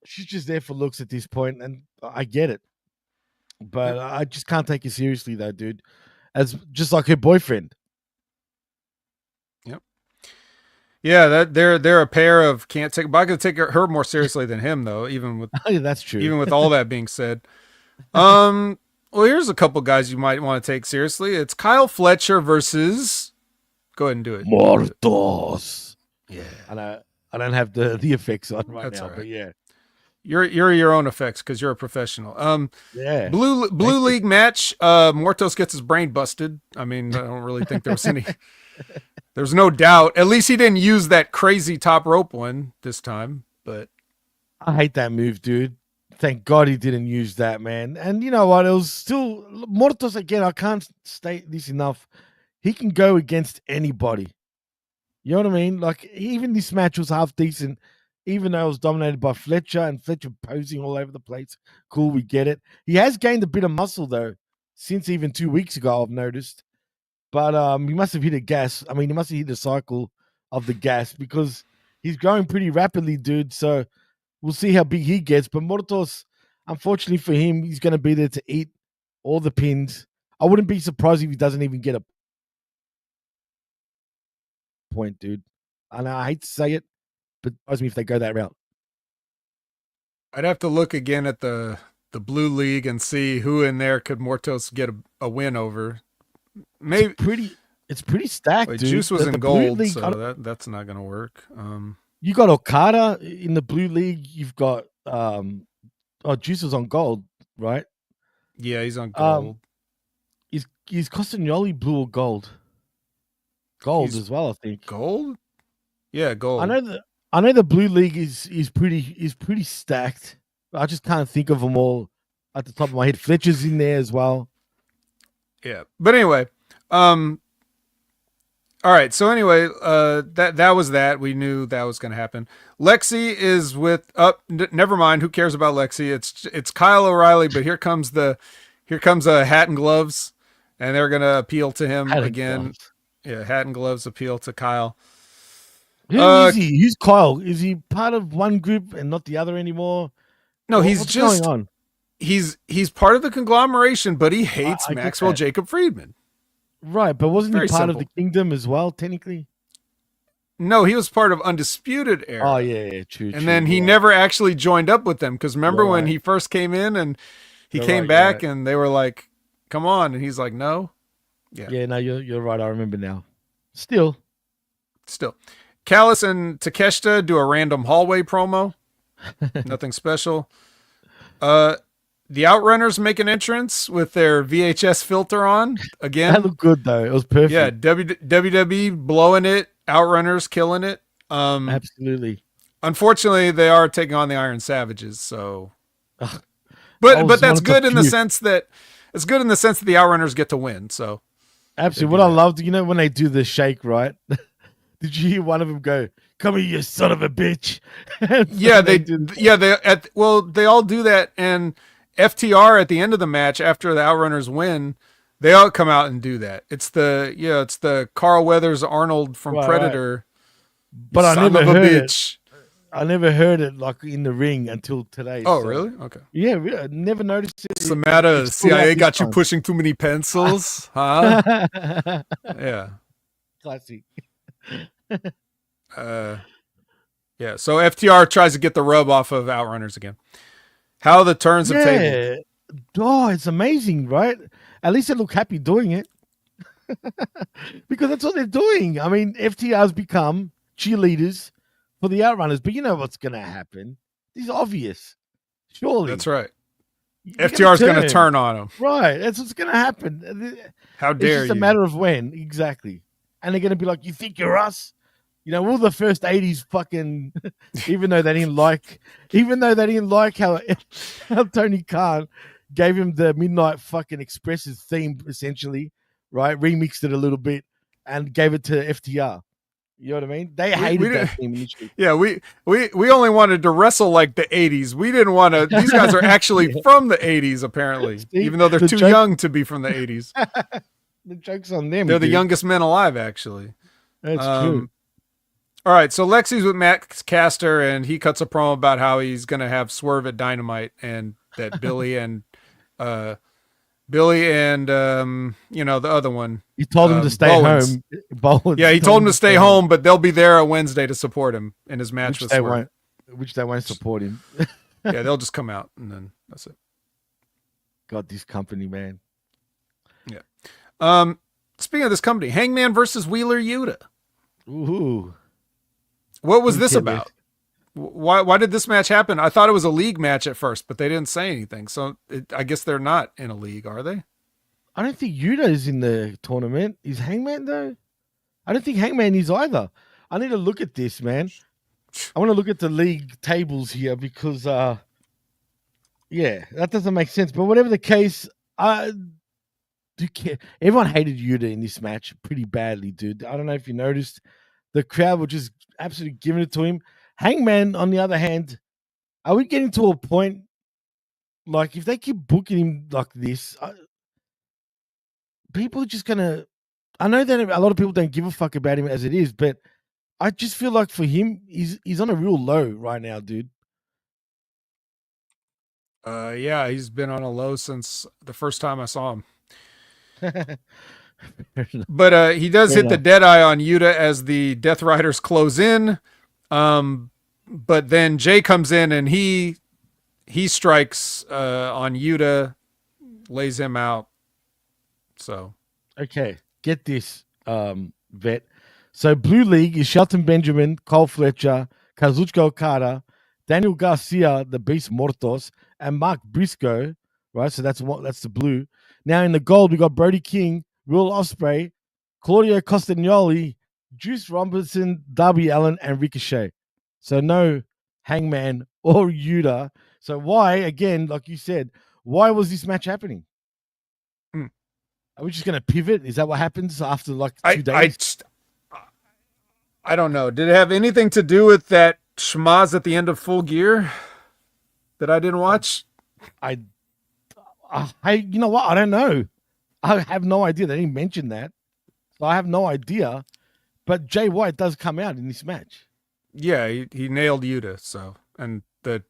she's just there for looks at this point, and I get it. But I just can't take it seriously, though, dude. As just like her boyfriend. Yep. Yeah, that they're a pair of can't take. But I could take her more seriously than him, though. Yeah, that's true. Even with all that being said, well, here's a couple guys you might want to take seriously. It's Kyle Fletcher versus. Go ahead and do it. Mortos. Yeah, I don't have the effects on right That's now, all right. but yeah. You're your own effects because you're a professional. Yeah. Blue League match. Mortos gets his brain busted. I mean, I don't really think there was any. There's no doubt. At least he didn't use that crazy top rope one this time. But I hate that move, dude. Thank God he didn't use that, man. And you know what? It was still Mortos again. I can't state this enough. He can go against anybody. You know what I mean? Like, even this match was half decent, even though it was dominated by Fletcher and Fletcher posing all over the place. Cool, we get it. He has gained a bit of muscle, though, since even 2 weeks ago, I've noticed. But he must have hit a gas. I mean, he must have hit the cycle of the gas because he's growing pretty rapidly, dude. So we'll see how big he gets. But Mortos, unfortunately for him, he's going to be there to eat all the pins. I wouldn't be surprised if he doesn't even get a point, dude. And I hate to say it, but it surprise me if they go that route. I'd have to look again at the Blue League and see who in there could Mortos get a win over. Maybe it's pretty stacked, dude. Juice was in the gold, League, so that's not going to work. You got Okada in the Blue League. You've got Juice was on gold, right? Yeah, he's on gold. Is Costagnoli blue or gold? Gold as well, I think. Gold? Yeah, gold. I know the Blue League is pretty stacked. I just can't think of them all at the top of my head. Fletcher's in there as well. Yeah, but anyway, all right. So anyway, that was that. We knew that was going to happen. Lexi is with never mind. Who cares about Lexi? It's Kyle O'Reilly, but here comes a Hat and Gloves, and they're going to appeal to him again. Gloves. Yeah, Hat and Gloves appeal to Kyle. Who is he? Who's Kyle? Is he part of one group and not the other anymore? No, what's going on? He's part of the conglomeration, but he hates Maxwell Jacob Friedman. Right, but wasn't Very he part simple. of the Kingdom as well, technically? No, he was part of Undisputed Era. Oh, yeah, true. And then he never actually joined up with them because remember when he first came in and he came back and they were like, "Come on," and he's like, "No." Yeah, no, you're right. I remember now. Still. Callis and Takeshita do a random hallway promo. Nothing special. The Outrunners make an entrance with their VHS filter on again. That looked good though. It was perfect. Yeah, WWE blowing it. Outrunners killing it. Absolutely. Unfortunately, they are taking on the Iron Savages. So, but that's good in the sense that the Outrunners get to win. So, absolutely. What I loved, when they do the shake, right? Did you hear one of them go, "Come here, you son of a bitch"? Yeah, they all do that, and FTR at the end of the match after the Outrunners win, they all come out and do that. It's the Carl Weathers Arnold from Predator. Right. But I never heard it. I never heard it like in the ring until today. Oh, really? Okay. Yeah, I never noticed it. What's the matter? CIA got you pushing too many pencils, huh? Yeah. Classic. Yeah. So FTR tries to get the rub off of Outrunners again. How the turns of table. Oh, it's amazing, right? At least they look happy doing it. Because that's what they're doing. I mean, FTR's become cheerleaders for the Outrunners, but you know what's going to happen. It's obvious. Surely. That's right. FTR's going to turn on them. Right. That's what's going to happen. How dare you? It's just a matter of when. Exactly. And they're going to be like, "You think you're us?" All the first 80s fucking, even though they didn't like how Tony Khan gave him the Midnight fucking Express's theme, essentially, right? Remixed it a little bit and gave it to FTR. You know what I mean? They hated that theme initially. Yeah, we only wanted to wrestle like the 80s. We didn't want to. These guys are actually from the 80s, apparently, even though they're too young to be from the 80s. The joke's on them. They're the youngest men alive, actually. That's true. All right, so Lexi's with Matt Caster, and he cuts a promo about how he's going to have Swerve at Dynamite, and that Billy and Billy and the other one. He told him to stay Bowens. home. Bowens Yeah, he told him to stay home, but they'll be there on Wednesday to support him in his match with Swerve. Which they won't support him. Yeah, they'll just come out and then that's it. God, this company, man. Yeah. Speaking of this company, Hangman versus Wheeler Yuta. Ooh. What was this about? Why did this match happen? I thought it was a league match at first, but they didn't say anything. So I guess they're not in a league, are they? I don't think Yuta is in the tournament. Is Hangman, though? I don't think Hangman is either. I need to look at this, man. I want to look at the league tables here because, that doesn't make sense. But whatever the case, everyone hated Yuta in this match pretty badly, dude. I don't know if you noticed. The crowd were just absolutely giving it to him. Hangman, on the other hand, are we getting to a point, like, if they keep booking him like this, people are just going to... I know that a lot of people don't give a fuck about him as it is, but I just feel like for him, he's on a real low right now, dude. Yeah, he's been on a low since the first time I saw him. But he does hit the dead eye on Yuta as the Death Riders close in. But then Jay comes in and he strikes on Yuta, lays him out. So okay, get this, Vet. So Blue League is Shelton Benjamin, Cole Fletcher, Kazuchika Okada, Daniel Garcia, the Beast Mortos, and Mark Briscoe. Right, so that's the blue. Now in the gold, we got Brody King, Will Ospreay, Claudio Castagnoli, Juice Robinson, Darby Allin, and Ricochet. So no Hangman or Yuta. So why, again, like you said, why was this match happening? Are we just going to pivot? Is that what happens after like 2 days? I don't know. Did it have anything to do with that schmaz at the end of Full Gear that I didn't watch? You know what? I don't know. I have no idea. They didn't mention that. So I have no idea. But Jay White does come out in this match. Yeah, he nailed Yuta. So, and the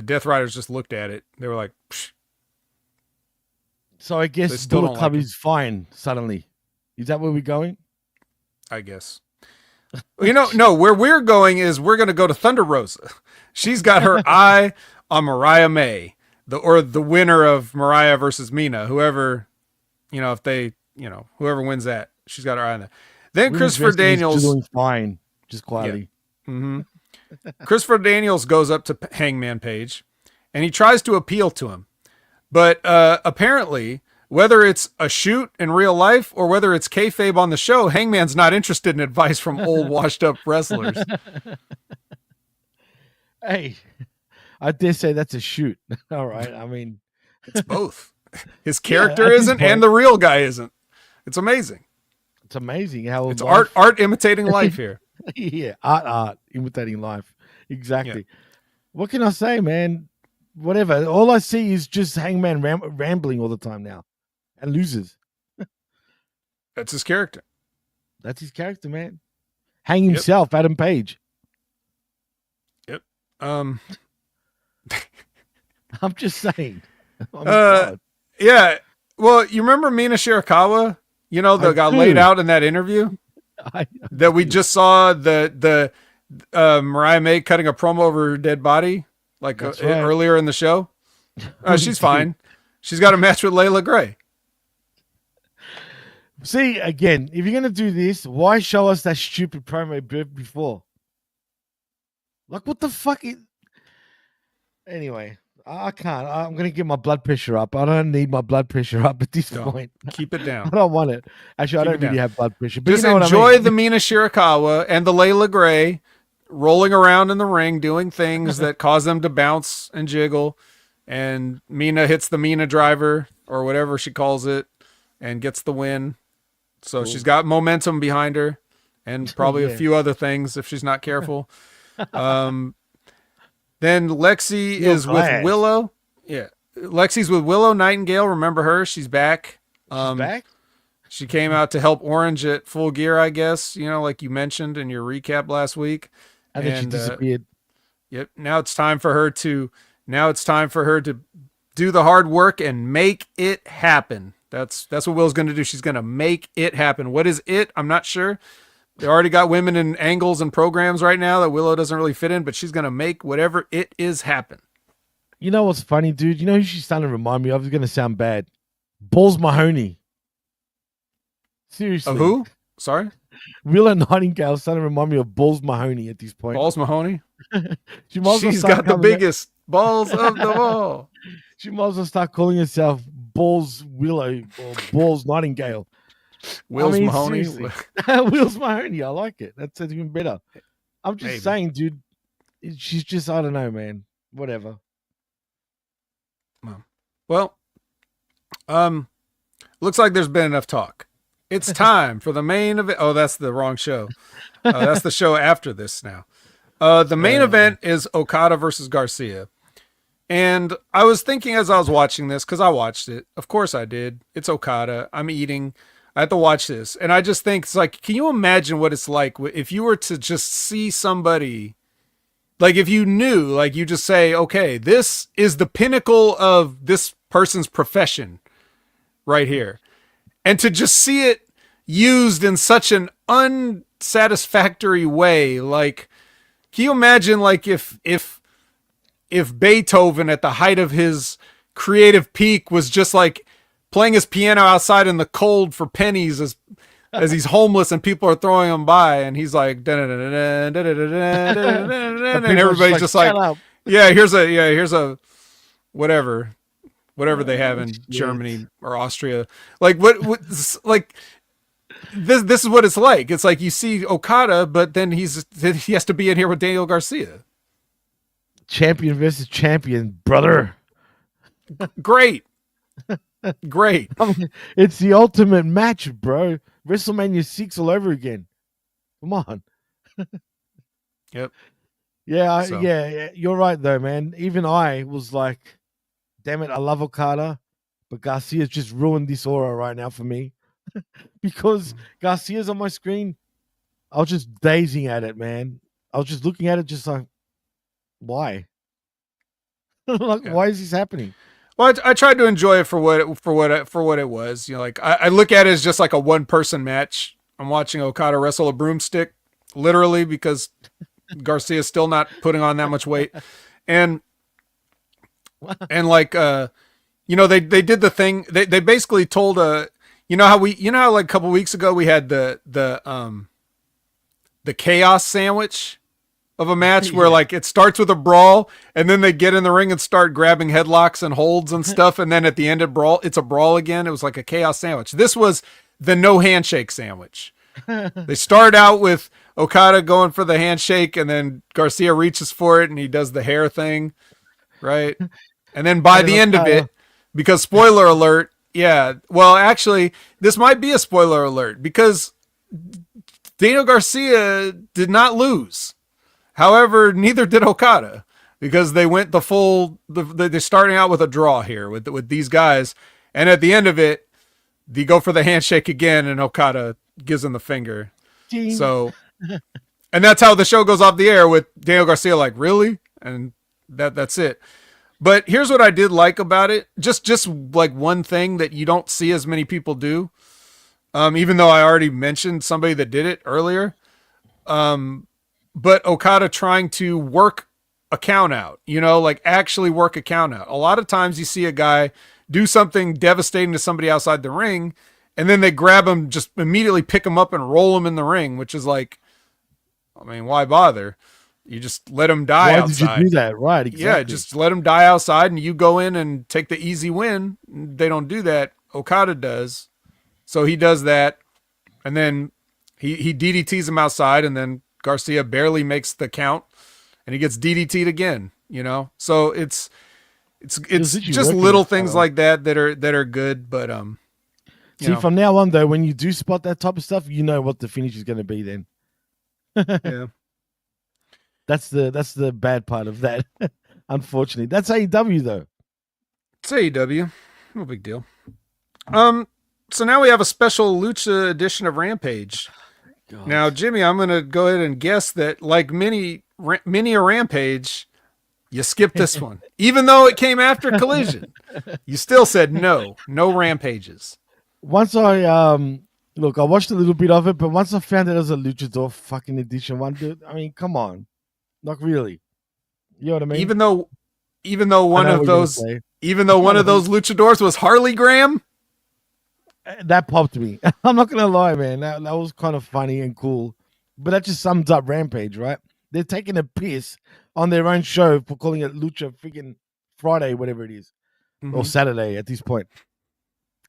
Death Riders just looked at it. They were like, psh. So I guess Bullet Club is fine suddenly. Is that where we're going? I guess. No, where we're going is we're going to go to Thunder Rosa. She's got her eye on Mariah May, the winner of Mariah versus Mina. Whoever, whoever wins that, she's got her eye on that. Then Women's Christopher Daniels doing fine, just quietly. Yeah. Mm-hmm. Christopher Daniels goes up to Hangman Page, and he tries to appeal to him, but apparently, whether it's a shoot in real life or whether it's kayfabe on the show, Hangman's not interested in advice from old washed-up wrestlers. Hey, I dare say that's a shoot. All right, I mean, it's both. His character isn't, and the real guy isn't. It's amazing. It's amazing how it's art imitating life here. Yeah, art imitating life. Exactly. Yeah. What can I say, man? Whatever. All I see is just Hangman rambling all the time now, and loses. That's his character. That's his character, man. Hang himself, yep. Adam Page. Yep. I'm just saying. Yeah. Well, you remember Mina Shirakawa? You know, that got laid out in that interview that we just saw the Mariah May cutting a promo over her dead body, like earlier in the show. She's fine. She's got a match with Layla Gray. See, again, if you're going to do this, why show us that stupid promo before? Like, what the fuck? Anyway, I can't. I'm going to get my blood pressure up. I don't need my blood pressure up at this point. Keep it down. I don't want it. Actually, I don't really have blood pressure. But just enjoy the Mina Shirakawa and the Layla Gray rolling around in the ring, doing things that cause them to bounce and jiggle. And Mina hits the Mina driver or whatever she calls it and gets the win. So she's got momentum behind her and probably a few other things if she's not careful. Then Lexi is with Willow. Yeah. Lexi's with Willow Nightingale. Remember her? She's back. She's back? She came out to help Orange at Full Gear, I guess, like you mentioned in your recap last week. And then she disappeared. Yep. Now it's time for her to do the hard work and make it happen. That's what Will's going to do. She's going to make it happen. What is it? I'm not sure. They already got women in angles and programs right now that Willow doesn't really fit in, but she's going to make whatever it is happen. You know what's funny, dude? You know who she's starting to remind me of? It's going to sound bad. Balls Mahoney. Seriously. Of who? Sorry? Willow Nightingale is starting to remind me of Balls Mahoney at this point. Balls Mahoney? She's got the biggest balls of the wall. She might as well start calling herself Balls Willow or Balls Nightingale. Wills Mahoney. Wills Mahoney. I like it. That's even better. I'm just saying, dude. She's just, I don't know, man. Whatever. Well, looks like there's been enough talk. It's time for the main event. Oh, that's the wrong show. That's the show after this now. The main event is Okada versus Garcia. And I was thinking as I was watching this, because I watched it. Of course I did. It's Okada. I'm eating. I have to watch this. And I just think, it's like, can you imagine what it's like if you were to just see somebody, like if you knew, like you just say, okay, this is the pinnacle of this person's profession right here. And to just see it used in such an unsatisfactory way, like, can you imagine, like, if Beethoven at the height of his creative peak was just like playing his piano outside in the cold for pennies as he's homeless and people are throwing him by, and he's like, and everybody's just like, yeah, here's a whatever they have in Germany or Austria. Like what like this is what it's like. It's like you see Okada, but then he has to be in here with Daniel Garcia. Champion versus champion, brother. Great. I mean, it's the ultimate match, bro. WrestleMania 6 all over again. Come on. Yep. Yeah, you're right though, man. Even I was like, damn it, I love Okada, but Garcia's just ruined this aura right now for me. Because Garcia's on my screen. I was just dazing at it, man. I was just looking at it just like, why? Why is this happening? Well, I tried to enjoy it for what it was. You know, like I look at it as just like a 1-person match. I'm watching Okada wrestle a broomstick, literally, because Garcia's still not putting on that much weight, and like you know, they did the thing. They basically told you know how like a couple weeks ago we had the chaos sandwich of a match where like it starts with a brawl and then they get in the ring and start grabbing headlocks and holds and stuff, and then at the end it's a brawl again. It was like a chaos sandwich. This was the no handshake sandwich. They start out with Okada going for the handshake, and then Garcia reaches for it and he does the hair thing, right? And then by the end of it, because spoiler alert, yeah, well actually this might be a spoiler alert because Daniel Garcia did not lose. However, neither did Okada, because they went they're starting out with a draw here with these guys. And at the end of it, they go for the handshake again and Okada gives him the finger. Ding. So, and that's how the show goes off the air with Daniel Garcia like, really? And that's it. But here's what I did like about it. Just like one thing that you don't see as many people do. Even though I already mentioned somebody that did it earlier. But Okada trying to work a count out, you know, like actually work a count out. A lot of times you see a guy do something devastating to somebody outside the ring, and then they grab him, just immediately pick him up and roll him in the ring, which is like, I mean, why bother? You just let him die outside. Why did you do that? Right, exactly. Yeah, just let him die outside and you go in and take the easy win. They don't do that. Okada does. So he does that, and then he DDTs him outside, and then Garcia barely makes the count and he gets DDT'd again, you know? So it's just little things like that are good. But, see, from now on though, when you do spot that type of stuff, you know what the finish is going to be then. Yeah. That's the bad part of that. Unfortunately, that's AEW though. It's AEW. No big deal. So now we have a special Lucha edition of Rampage. God. Now, Jimmy, I'm going to go ahead and guess that, like many a Rampage, You skipped this one. Even though it came after Collision, you still said no Rampages. Once I look, I watched a little bit of it, but once I found out it was a Luchador fucking edition one, dude. I mean, come on, not really. You know what I mean? Even though one of those luchadors was Harley Graham, that popped me. I'm not gonna lie, man. That was kind of funny and cool, but that just sums up Rampage, right? They're taking a piss on their own show for calling it Lucha freaking Friday, whatever it is, or Saturday at this point.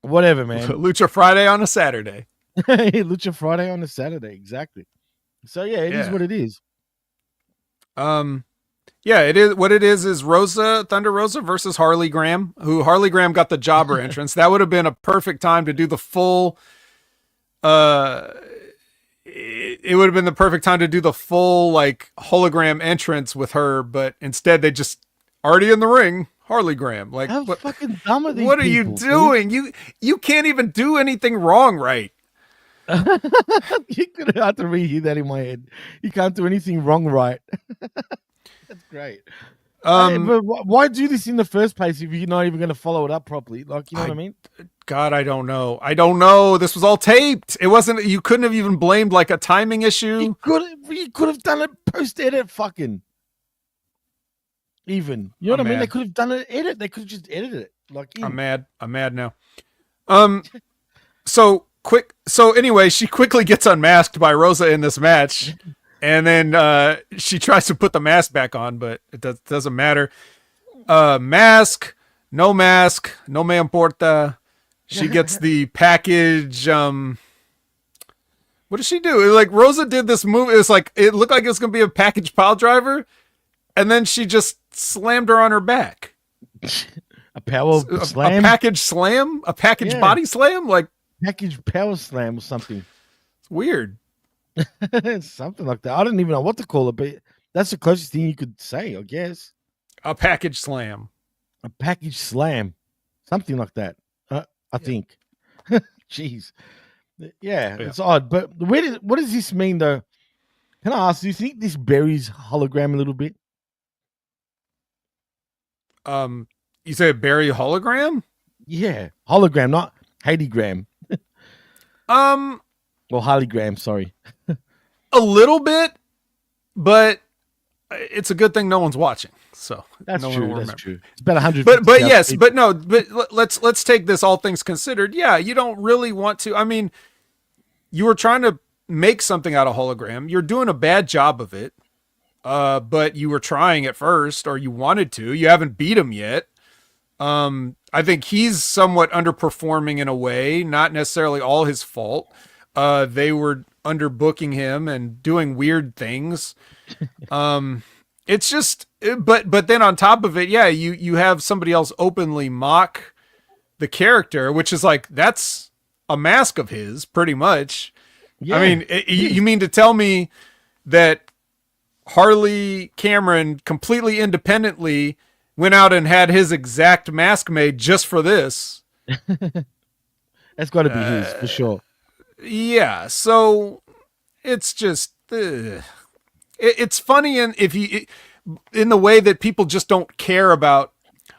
Whatever, man. Lucha Friday on a Saturday. Lucha Friday on a Saturday, exactly. So yeah, it is what it is. Yeah, it is what it is Thunder Rosa versus Harley Graham, who Harley Graham got the jobber entrance. That would have been a perfect time to do the full it would have been the perfect time to do the full like hologram entrance with her, but instead they just already in the ring, Harley Graham. Like, how fucking dumb are these what are people, you doing? Dude? You can't even do anything wrong right. You could have to rehear that in my head. You can't do anything wrong right. That's great. But why do this in the first place if you're not even going to follow it up properly? Like, you know what I mean? God, I don't know. This was all taped. It wasn't. You couldn't have even blamed like a timing issue. You could have done it post edit, fucking. Even you know what I mean? They could have done an edit. They could have just edited it. Like, I'm mad now. So anyway, she quickly gets unmasked by Rosa in this match. And then she tries to put the mask back on, but it doesn't matter. Mask, no me importa. She gets the package. What does she do? Like Rosa did this move. It's like it looked like it was gonna be a package pile driver, and then she just slammed her on her back. A power slam, a package slam, a package body slam, like package power slam or something. It's weird. Something like that. I don't even know what to call it, but that's the closest thing you could say, I guess. A package slam. A package slam. Something like that. I think. Jeez. Yeah, it's odd. But what does this mean, though? Can I ask, do you think this buries hologram a little bit? You say bury hologram? Yeah, hologram, not Hadygram. Well, Harley Graham, sorry. A little bit, but it's a good thing no one's watching. So that's no true. One will that's true. It's about 100. But yes, people. But let's take this all things considered. Yeah, you don't really want to. I mean, you were trying to make something out of hologram. You're doing a bad job of it. But you were trying at first, or you wanted to. You haven't beat him yet. I think he's somewhat underperforming in a way, not necessarily all his fault. They were underbooking him and doing weird things. It's just, but then on top of it, yeah, you have somebody else openly mock the character, which is like, that's a mask of his pretty much. Yeah. I mean, you mean to tell me that Harley Cameron completely independently went out and had his exact mask made just for this? That's got to be his for sure. Yeah, so it's just it's funny in the way that people just don't care about,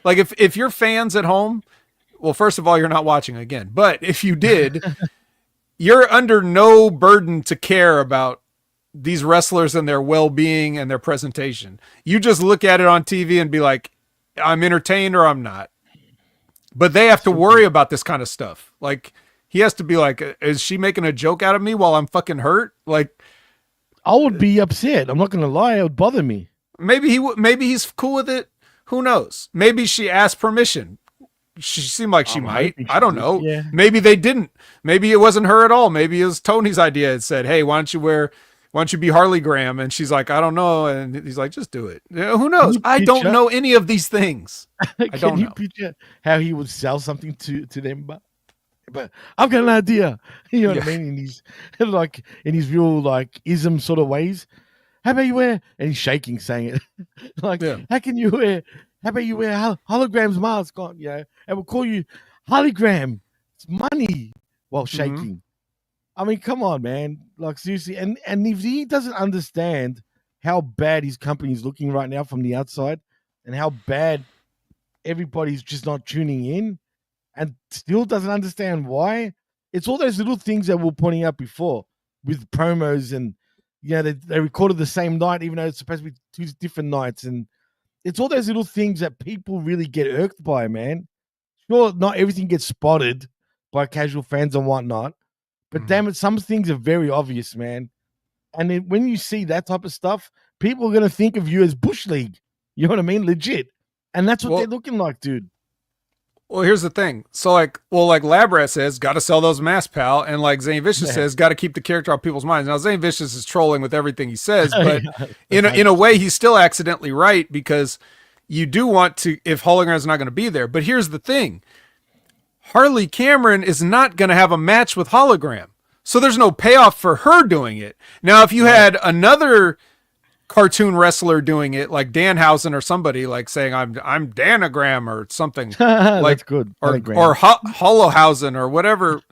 like if you're fans at home, well, first of all, you're not watching again, but if you did, you're under no burden to care about these wrestlers and their well-being and their presentation. You just look at it on TV and be like, I'm entertained or I'm not. But they have to worry about this kind of stuff. Like, he has to be like, is she making a joke out of me while I'm fucking hurt? Like, I would be upset. I'm not going to lie. It would bother me. Maybe he's cool with it. Who knows? Maybe she asked permission. She seemed like she might. I don't know. Yeah. Maybe they didn't. Maybe it wasn't her at all. Maybe it was Tony's idea. It said, hey, why don't you be Harley Graham? And she's like, I don't know. And he's like, just do it. Who knows? I don't know any of these things. Can you picture how he would sell something to them? But I've got an idea. You know what I mean? In his real like ism sort of ways. How about you wear? And he's shaking, saying it. Like, how can you wear? How about you wear hologram's mask on? You know, and we'll call you hologram. It's money while shaking. Mm-hmm. I mean, come on, man. Like, seriously. And if he doesn't understand how bad his company is looking right now from the outside, and how bad everybody's just not tuning in and still doesn't understand why. It's all those little things that we were pointing out before with promos and, they recorded the same night, even though it's supposed to be 2 different nights. And it's all those little things that people really get irked by, man. Sure, not everything gets spotted by casual fans and whatnot, but damn it, some things are very obvious, man. And then when you see that type of stuff, people are going to think of you as Bush League. You know what I mean? Legit. And that's what they're looking like, dude. Well, here's the thing. So, like Labrat says, got to sell those masks, pal. And like Zane Vicious says, got to keep the character off people's minds. Now, Zane Vicious is trolling with everything he says, but in a way, he's still accidentally right, because you do want to, if Hologram's not going to be there. But here's the thing. Harley Cameron is not going to have a match with Hologram. So there's no payoff for her doing it. Now, if you had another cartoon wrestler doing it, like Danhausen or somebody, like saying I'm Danagram or something, like that's good, or Holohausen or whatever.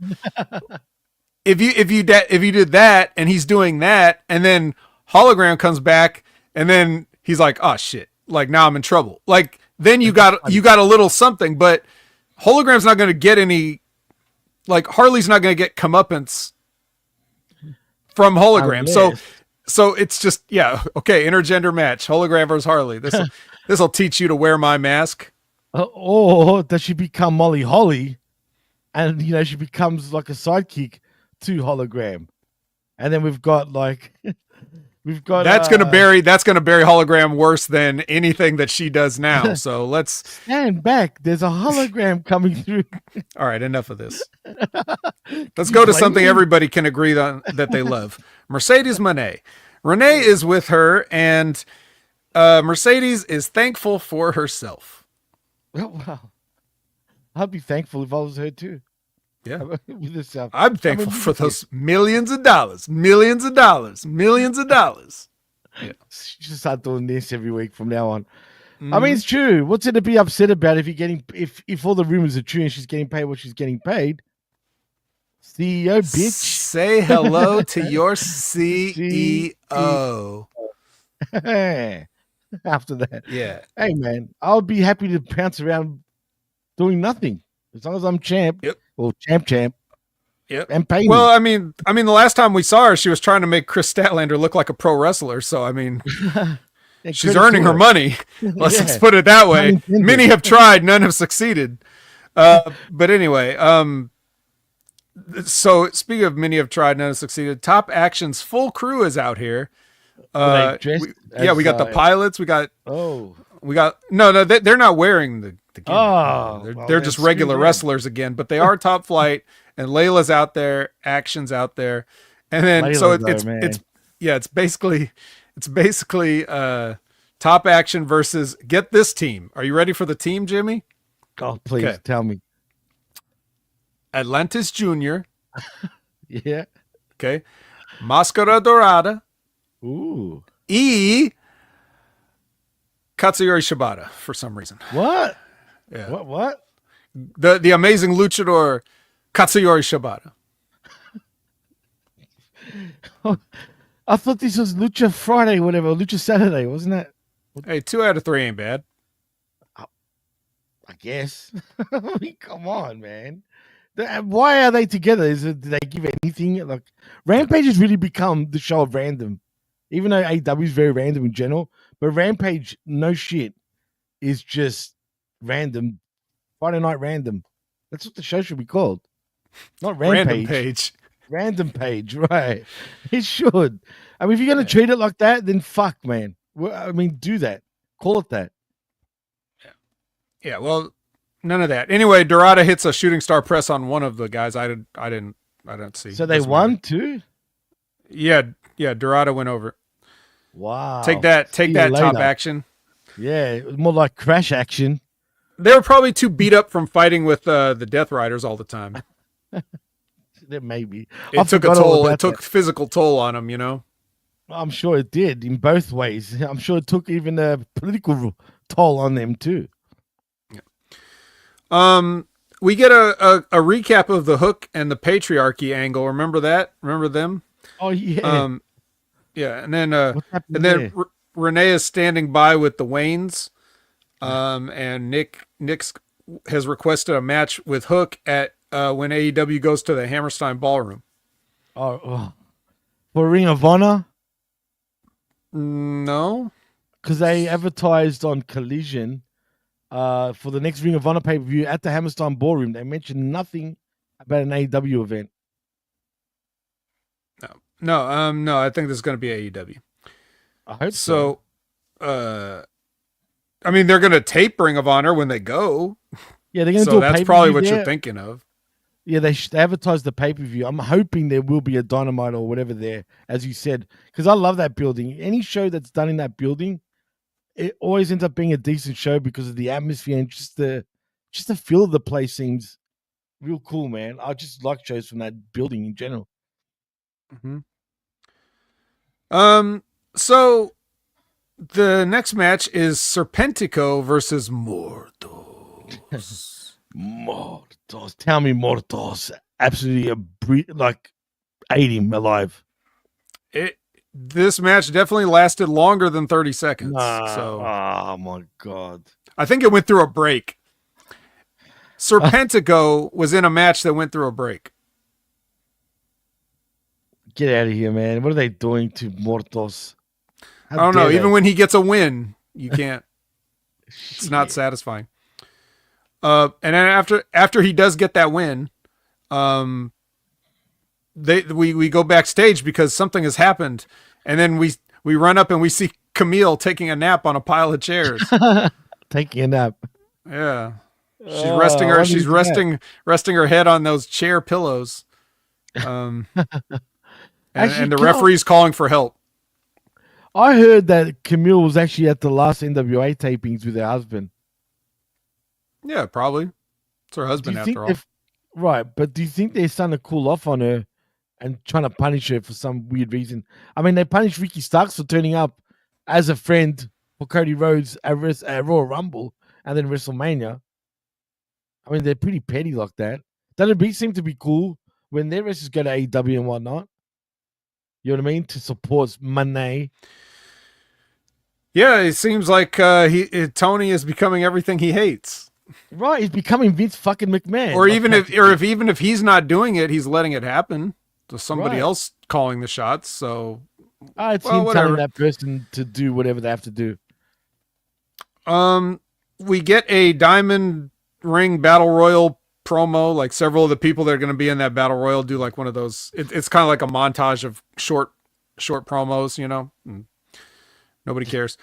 if you did that and he's doing that, and then Hologram comes back and then he's like, oh shit, like now I'm in trouble. Like then you got a little something, but Hologram's not going to get any. Like Harley's not going to get comeuppance from Hologram. So it's just, okay, intergender match, Hologram versus Harley. This will teach you to wear my mask. Or does she become Molly Holly, and she becomes like a sidekick to Hologram, and then we've got that's gonna bury Hologram worse than anything that she does now. So let's stand back. There's a hologram coming through. All right, enough of this. Let's go to something everybody can agree on that they love. Mercedes Moné. Renee is with her, and Mercedes is thankful for herself. Oh, wow. I'd be thankful if I was her too. Yeah. I'm thankful for those millions of dollars. Yeah. She should start doing this every week from now on. I mean, it's true. What's it to be upset about if all the rumors are true and she's getting paid what she's getting paid? CEO, bitch. Say hello to your CEO. After that. Yeah. Hey, man, I'll be happy to pounce around doing nothing as long as I'm champ. Yep. Well, champ. Yep. And paying. Well, I mean, the last time we saw her, she was trying to make Chris Statlander look like a pro wrestler. So, I mean, she's earning her money. Let's put it that way. Many have tried, none have succeeded. But anyway, so speaking of many have tried, none have succeeded. Top Action's full crew is out here. We got the pilots. We got no, they're not wearing the gimmick. They're just regular wrestlers again, but they are Top Flight, and Layla's out there, Action's out there, and then Layla, it's basically Top Action versus, get this team. Are you ready for the team, Jimmy? Oh, please tell me. Atlantis Jr. Yeah. Okay. Máscara Dorada. Ooh. Katsuyori Shibata for some reason. What? Yeah. What? The amazing luchador Katsuyori Shibata. I thought this was Lucha Friday, whatever, Lucha Saturday, wasn't that? Hey, 2 out of 3 ain't bad. I guess. I mean, come on, man. Why are they together? Did they give anything? Like, Rampage has really become the show of random. Even though AEW is very random in general, but Rampage, no shit, is just random. Friday Night Random. That's what the show should be called. Not Rampage. Random Page, right. It should. I mean, if you're going to treat it like that, then fuck, man. I mean, do that. Call it that. Yeah, well, none of that. Anyway, Dorada hits a shooting star press on one of the guys. I didn't see. So they won too? Yeah, Dorada went over. Wow. Take that, Top Action. Yeah, it was more like Crash Action. They were probably too beat up from fighting with the Death Riders all the time. There may be. It took a toll. It took physical toll on them, you know? I'm sure it did in both ways. I'm sure it took even a political toll on them too. Yeah. We get a recap of the Hook and the Patriarchy angle. Remember that? Remember them? Oh yeah. Yeah, and then Renee is standing by with the Waynes. And Nick has requested a match with Hook at when AEW goes to the Hammerstein Ballroom. Oh, for Ring of Honor? No, because they advertised on Collision for the next Ring of Honor pay-per-view at the Hammerstein Ballroom. They mentioned nothing about an AEW event. No. I think this is going to be AEW. I hope so. I mean, they're going to tape Ring of Honor when they go. Yeah, they're going to so do a that's pay-per-view probably what there. you're thinking of. Yeah, they advertised the pay-per-view. I'm hoping there will be a Dynamite or whatever there, as you said, because I love that building. Any show that's done in that building, it always ends up being a decent show because of the atmosphere and just the feel of the place seems real cool, man. I just like shows from that building in general. Mm-hmm. So the next match is Serpentico versus Mortos. Mortos. Tell me Mortos absolutely ate him alive. This match definitely lasted longer than 30 seconds. Oh my God. I think it went through a break. Serpentico was in a match that went through a break. Get out of here, man. What are they doing to Mortos? I don't know. Even when he gets a win, you can't. It's not satisfying. And then after he does get that win, we go backstage because something has happened, and then we run up and we see Camille taking a nap on a pile of chairs. Taking a nap. Yeah, she's resting her head on those chair pillows. And the referee's calling for help. I heard that Camille was actually at the last NWA tapings with her husband. Yeah, probably. It's her husband after all. Right, but do you think they're starting to cool off on her and trying to punish her for some weird reason? I mean, they punished Ricky Starks for turning up as a friend for Cody Rhodes at Royal Rumble and then WrestleMania. I mean, they're pretty petty like that. Doesn't it seem to be cool when their wrestlers go to AEW and whatnot? You know what I mean? To support money. Yeah, it seems like Tony is becoming everything he hates. Right, he's becoming Vince fucking McMahon. Or even if he's not doing it, he's letting it happen to somebody else calling the shots. So it's him telling that person to do whatever they have to do. We get a Diamond Ring Battle Royal promo. Like several of the people that are going to be in that Battle Royal do like one of those. It's kind of like a montage of short promos, you know. Nobody cares.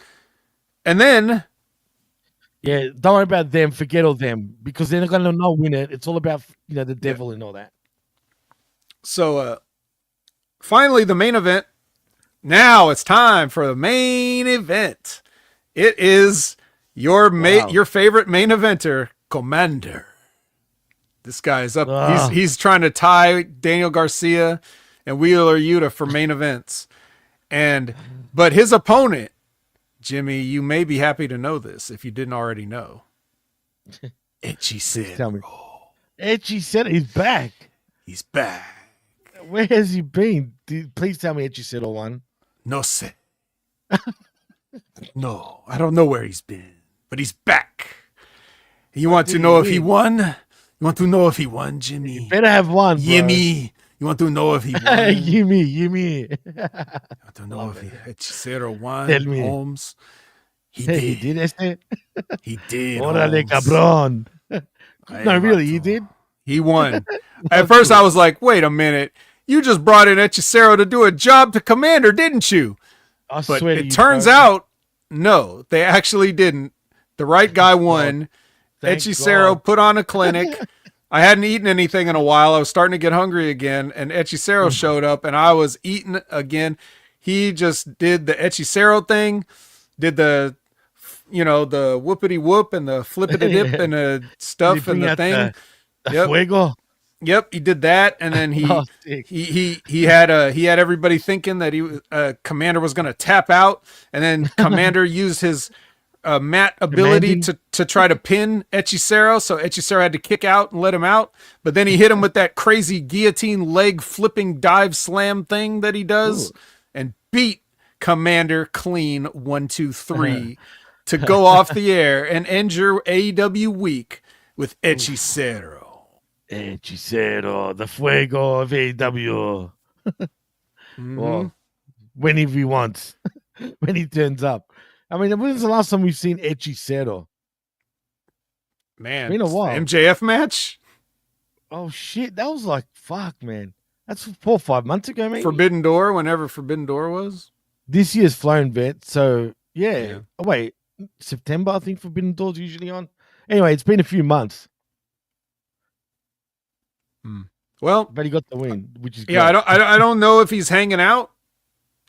And then. Yeah, don't worry about them. Forget all them because they're not going to not win it. It's all about the devil and all that. So, finally, the main event. Now it's time for the main event. It is your favorite main eventer, Commander. This guy is up. He's trying to tie Daniel Garcia and Wheeler Yuta for main events, but his opponent. Jimmy, you may be happy to know this if you didn't already know. Etchy said, "Tell me." Etchy said he's back. He's back. Where has he been? Please tell me Etchy said won. No sé. No, I don't know where he's been, but he's back. You want to know if he won? You want to know if he won, Jimmy? You better have won, bro. Yimmy. You want to know if he won? Yimmy. I don't know if Hechicero won, Tell me. Holmes. He He did. did. He did. Órale, cabrón. No, really, he did? He won. At first, I was like, wait a minute. You just brought in Hechicero to do a job to Commander, didn't you? I But swear to it you, turns bro. out, no, they actually didn't. The right guy won. Thank Hechicero God. put on a clinic. I hadn't eaten anything in a while. I was starting to get hungry again, and Hechicero showed up, and I was eating again. He just did the Hechicero thing, did the, the whoopity whoop and the flippity dip and the stuff and the thing. The fuego. Yep, he did that, and then he had everybody thinking that Commander was going to tap out, and then Commander used his mat ability to try to pin Hechicero, so Hechicero had to kick out and let him out, but then he hit him with that crazy guillotine leg flipping dive slam thing that he does. Ooh. And beat Commander clean 1, 2, 3 to go off the air and end your AEW week with Hechicero. Hechicero, the fuego of AEW. Mm-hmm. Well, whenever he wants, when he turns up. I mean, when was the last time we've seen Hechicero? Man, Been a while. MJF match? Oh shit, that was like fuck, man. That's 4 or 5 months ago, maybe. Forbidden Door, whenever Forbidden Door was. This year's flown, vet. So yeah. Oh, wait, September, I think Forbidden Door's usually on. Anyway, it's been a few months. Well, but he got the win, which is yeah. great. I don't know if he's hanging out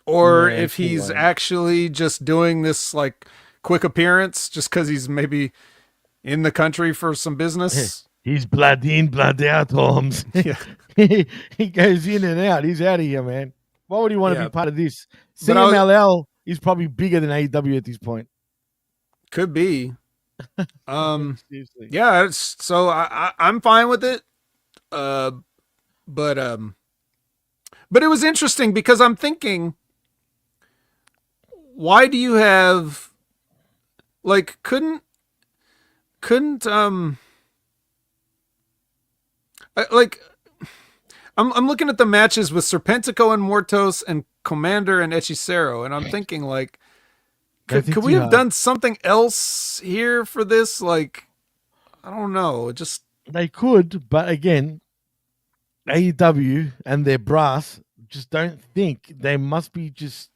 or if he's actually just doing this like quick appearance just because he's maybe in the country for some business. He's blood in, blood out, Holmes. Yeah. He goes in and out. He's out of here, man. Why would he want to be part of this? CMLL is probably bigger than AEW at this point. Could be. Yeah. So I'm fine with it. But it was interesting because I'm thinking, why do you have like couldn't I'm looking at the matches with Serpentico and Mortos and Commander and Hechicero, and I'm thinking like could we have done something else here for this? Like, I don't know. Just they could, but again, AEW and their brass just don't think. They must be just,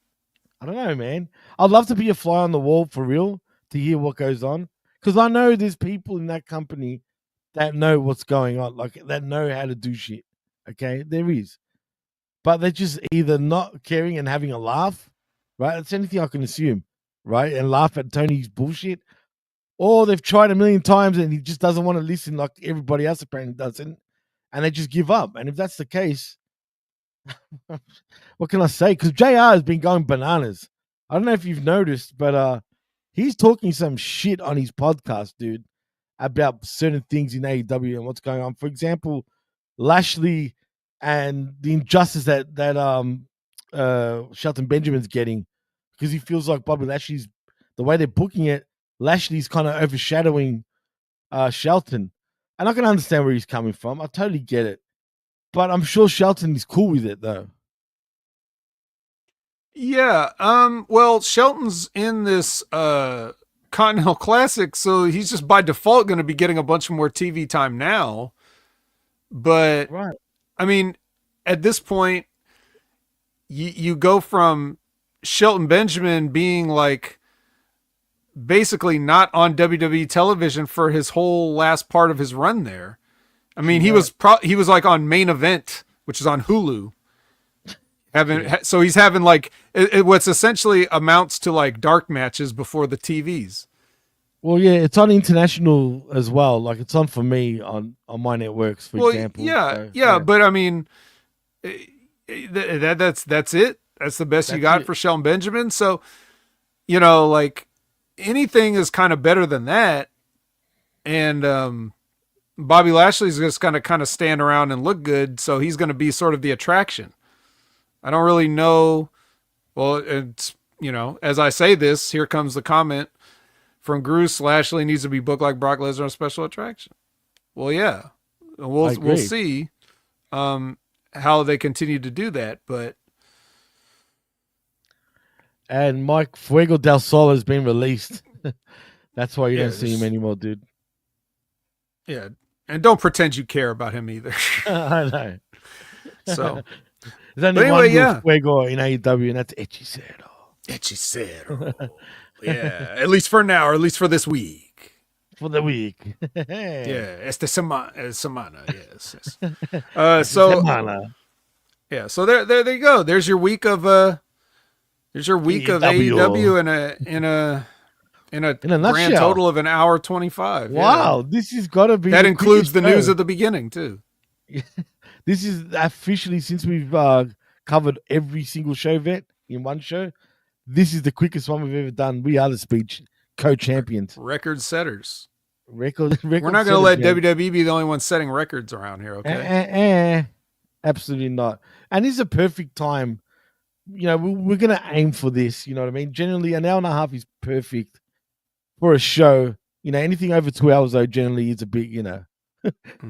I don't know, man. I'd love to be a fly on the wall for real to hear what goes on, because I know there's people in that company that know what's going on, like that know how to do shit. Okay, there is, but they're just either not caring and having a laugh, right? That's anything I can assume, right? And laugh at Tony's bullshit, or they've tried a million times and he just doesn't want to listen like everybody else apparently doesn't. And they just give up. And if that's the case, what can I say? Because JR has been going bananas. I don't know if you've noticed, but he's talking some shit on his podcast, dude, about certain things in AEW and what's going on. For example, Lashley and the injustice that Shelton Benjamin's getting, because he feels like Bobby Lashley's, the way they're booking it, Lashley's kind of overshadowing Shelton. And I can understand where he's coming from. I totally get it. But I'm sure Shelton is cool with it, though. Yeah. Well, Shelton's in this Continental Classic, so he's just by default going to be getting a bunch more TV time now. But, right. I mean, at this point, you go from Shelton Benjamin being like basically not on WWE television for his whole last part of his run there. I mean, he was like on Main Event, which is on Hulu. So he's having like what's essentially amounts to like dark matches before the TVs. Well, yeah, it's on international as well. Like it's on for me on my networks, for example. Yeah. But I mean, that's it. That's the best you got for Shelton Benjamin. So, you know, like anything is kind of better than that. And Bobby Lashley's just going to kind of stand around and look good. So he's going to be sort of the attraction. I don't really know. Well, it's, you know, as I say this, here comes the comment from Bruce. Lashley needs to be booked like Brock Lesnar on Special Attraction. Well, yeah, we'll see how they continue to do that. And Mike Fuego del Sol has been released. That's why you don't see him anymore, dude. Yeah, and don't pretend you care about him either. I know. So. There's only one Fuego in AEW, and that's Hechicero. Hechicero. Yeah, at least for now, or at least for this week. For the week. Esta semana, yes. Semana. Yeah, so there you go. There's your week of AEW in a grand total of an hour 25. Wow, this has got to be. That includes the news at the beginning too. This is officially, since we've covered every single show vet in one show, this is the quickest one we've ever done. We are the speech co-champions. Record setters. Record We're not going to let WWE be the only one setting records around here, okay? Absolutely not. And this is a perfect time. You know, we're going to aim for this, you know what I mean? Generally, an hour and a half is perfect for a show. Anything over 2 hours though generally is a bit,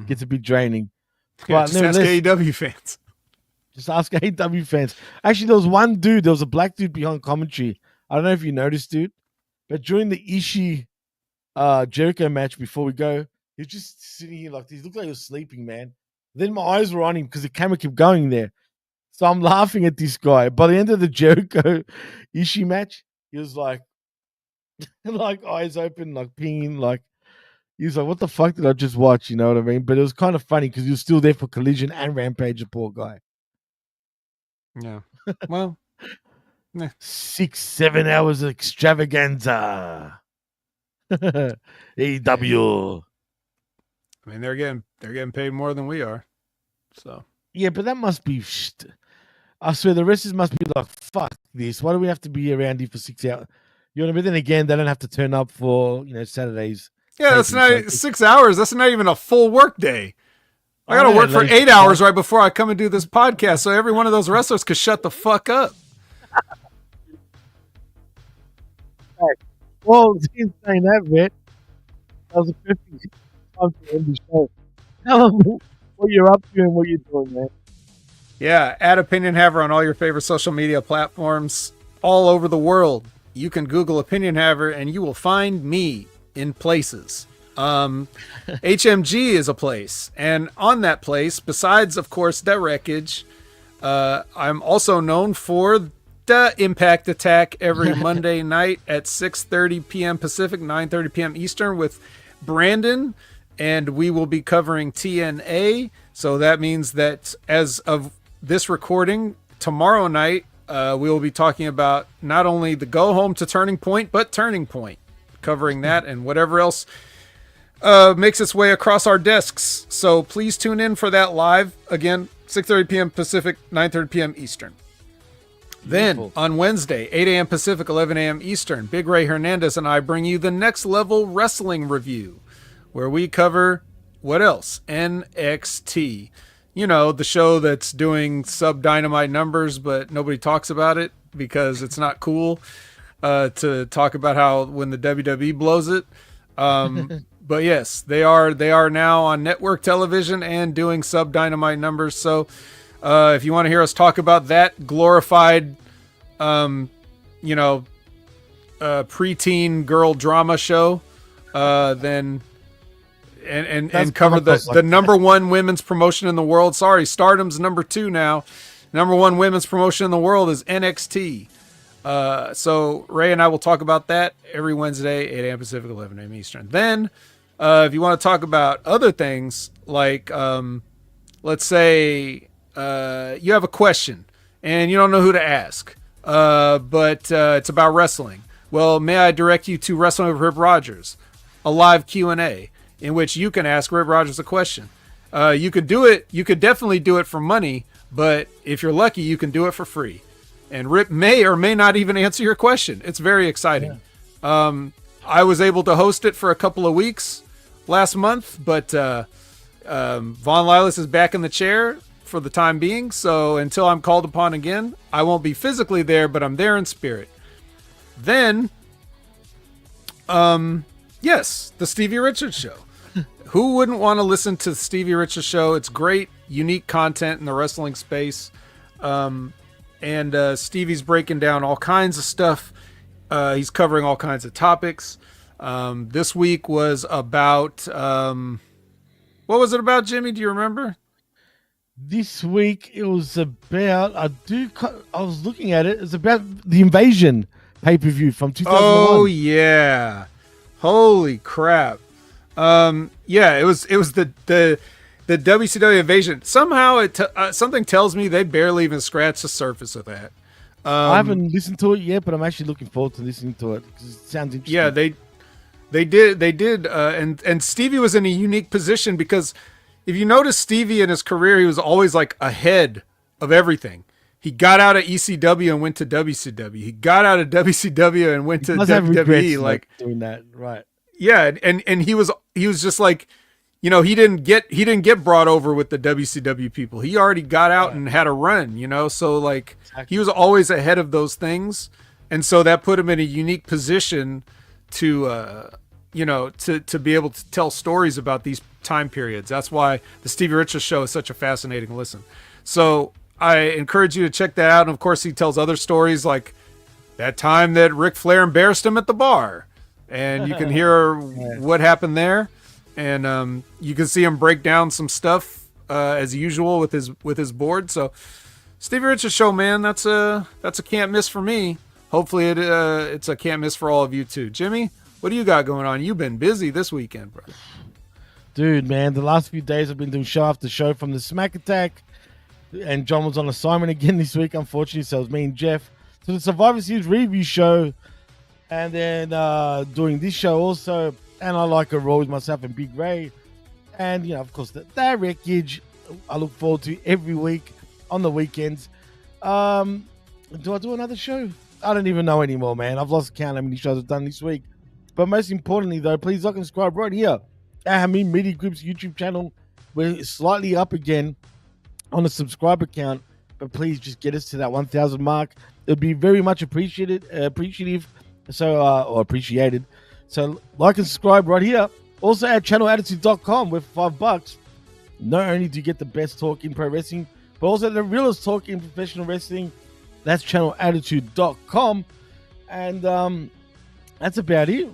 gets a bit draining. Yeah, But just ask AEW fans. Just ask AEW fans. Actually, there was one dude. There was a black dude behind commentary. I don't know if you noticed, dude, but during the Ishii Jericho match before we go, he was just sitting here like this. He looked like he was sleeping, man. Then my eyes were on him because the camera kept going there. So I'm laughing at this guy. By the end of the Jericho Ishii match, he was like eyes open, like pinging, like he was like, "What the fuck did I just watch?" You know what I mean? But it was kind of funny because he was still there for Collision and Rampage, the poor guy. Yeah. Well, 6-7 hours of extravaganza. AEW. I mean, they're getting paid more than we are. So yeah, but that must be. I swear, the wrestlers must be like, "Fuck this! Why do we have to be around here for 6 hours?" You know what I mean? Then again, they don't have to turn up for Saturdays. Yeah, that's not 6 hours. That's not even a full work day. I got to work for 8 hours right before I come and do this podcast, so every one of those wrestlers could shut the fuck up. Well, since saying that, Vet, that was a perfect time to end the show. Tell them what you're up to and what you're doing, man. Yeah, at Opinion Haver on all your favorite social media platforms all over the world. You can Google Opinion Haver and you will find me in places. HMG is a place, and on that place, besides of course the Wreckage, I'm also known for the Impact Attack every Monday night at 6:30 p.m. Pacific, 9:30 p.m. Eastern with Brandon, and we will be covering TNA. So that means that as of this recording, tomorrow night we will be talking about not only the go home to Turning Point, but Turning Point, covering that and whatever else makes its way across our desks. So please tune in for that live. Again, 6:30 p.m. Pacific, 9:30 p.m. Eastern. Then on Wednesday, 8 a.m. Pacific, 11 a.m. Eastern, Big Ray Hernandez and I bring you the Next Level Wrestling Review, where we cover what else? NXT. The show that's doing sub-Dynamite numbers, but nobody talks about it because it's not cool to talk about how when the WWE blows it. But yes, they are now on network television and doing sub-Dynamite numbers. So if you want to hear us talk about that glorified, preteen girl drama show, then and cover the number one women's promotion in the world. Sorry, Stardom's number 2 now. Number one women's promotion in the world is NXT. So Ray and I will talk about that every Wednesday, 8 a.m. Pacific, 11 a.m. Eastern. Then, if you want to talk about other things, like let's say you have a question and you don't know who to ask, but it's about wrestling. Well, may I direct you to Wrestling with Rip Rogers, a live Q&A in which you can ask Rip Rogers a question. You could do it. You could definitely do it for money, but if you're lucky, you can do it for free. And Rip may or may not even answer your question. It's very exciting. Yeah. I was able to host it for a couple of weeks last month, but Von Lilas is back in the chair for the time being. So until I'm called upon again, I won't be physically there, but I'm there in spirit. Then, yes, the Stevie Richards Show. Who wouldn't want to listen to the Stevie Richards Show? It's great, unique content in the wrestling space. And Stevie's breaking down all kinds of stuff. He's covering all kinds of topics. This week was about... what was it about, Jimmy? Do you remember? This week it was about... I was looking at it. It's about the Invasion pay-per-view from 2001. Oh, yeah. Holy crap. Yeah, it was the WCW Invasion. Somehow something tells me they barely even scratched the surface of that. I haven't listened to it yet, but I'm actually looking forward to listening to it because it sounds interesting. Yeah, they did, and Stevie was in a unique position because if you notice Stevie in his career, he was always like ahead of everything. He got out of ECW and went to WCW. He got out of WCW and went to WWE. Like doing that, right? Yeah, and he was just like, he didn't get brought over with the WCW people. He already got out and had a run, so like exactly. He was always ahead of those things. And so that put him in a unique position to to be able to tell stories about these time periods. That's why the Stevie Richards Show is such a fascinating listen. So I encourage you to check that out. And of course, he tells other stories like that time that Ric Flair embarrassed him at the bar, and you can hear what happened there, and you can see him break down some stuff as usual with his board. So Stevie Richards Show, man, that's a can't miss for me. Hopefully it's a can't miss for all of you too. Jimmy, what do you got going on? You've been busy this weekend, bro. Dude, man, the last few days I've been doing show after show from the Smack Attack, and John was on assignment again this week, unfortunately, so it was me and Jeff. So the Survivor Series review show, and then doing this show also, and I like a roll with myself and Big Ray, and of course the Wreckage I look forward to every week on the weekends. Do I do another show? I don't even know anymore, man. I've lost count how many shows I've done this week. But most importantly, though, please like and subscribe right here at Hameen Media Group's YouTube channel. We're slightly up again on the subscriber count, but please just get us to that 1,000 mark. It'd be very much appreciated. So appreciated. So like and subscribe right here. Also at channelattitude.com with $5. Not only do you get the best talk in pro wrestling, but also the realest talk in professional wrestling. That's channelattitude.com. And that's about it.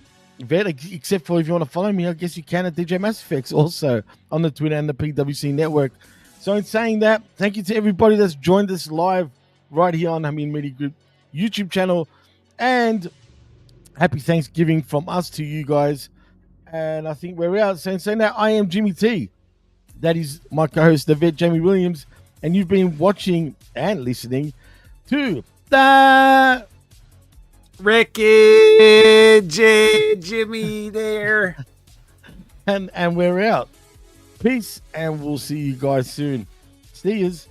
Except for if you want to follow me, I guess you can at DJ Mass Effects also on the Twitter and the PWC network. So in saying that, thank you to everybody that's joined us live right here on Hameen Media Group YouTube channel. And happy Thanksgiving from us to you guys. And I think we're out. So in saying that, I am Jimmy T. That is my co-host, the vet, Jamie Williams. And you've been watching and listening to the Wreckage, Jimmy there. and we're out. Peace, and we'll see you guys soon. See yous.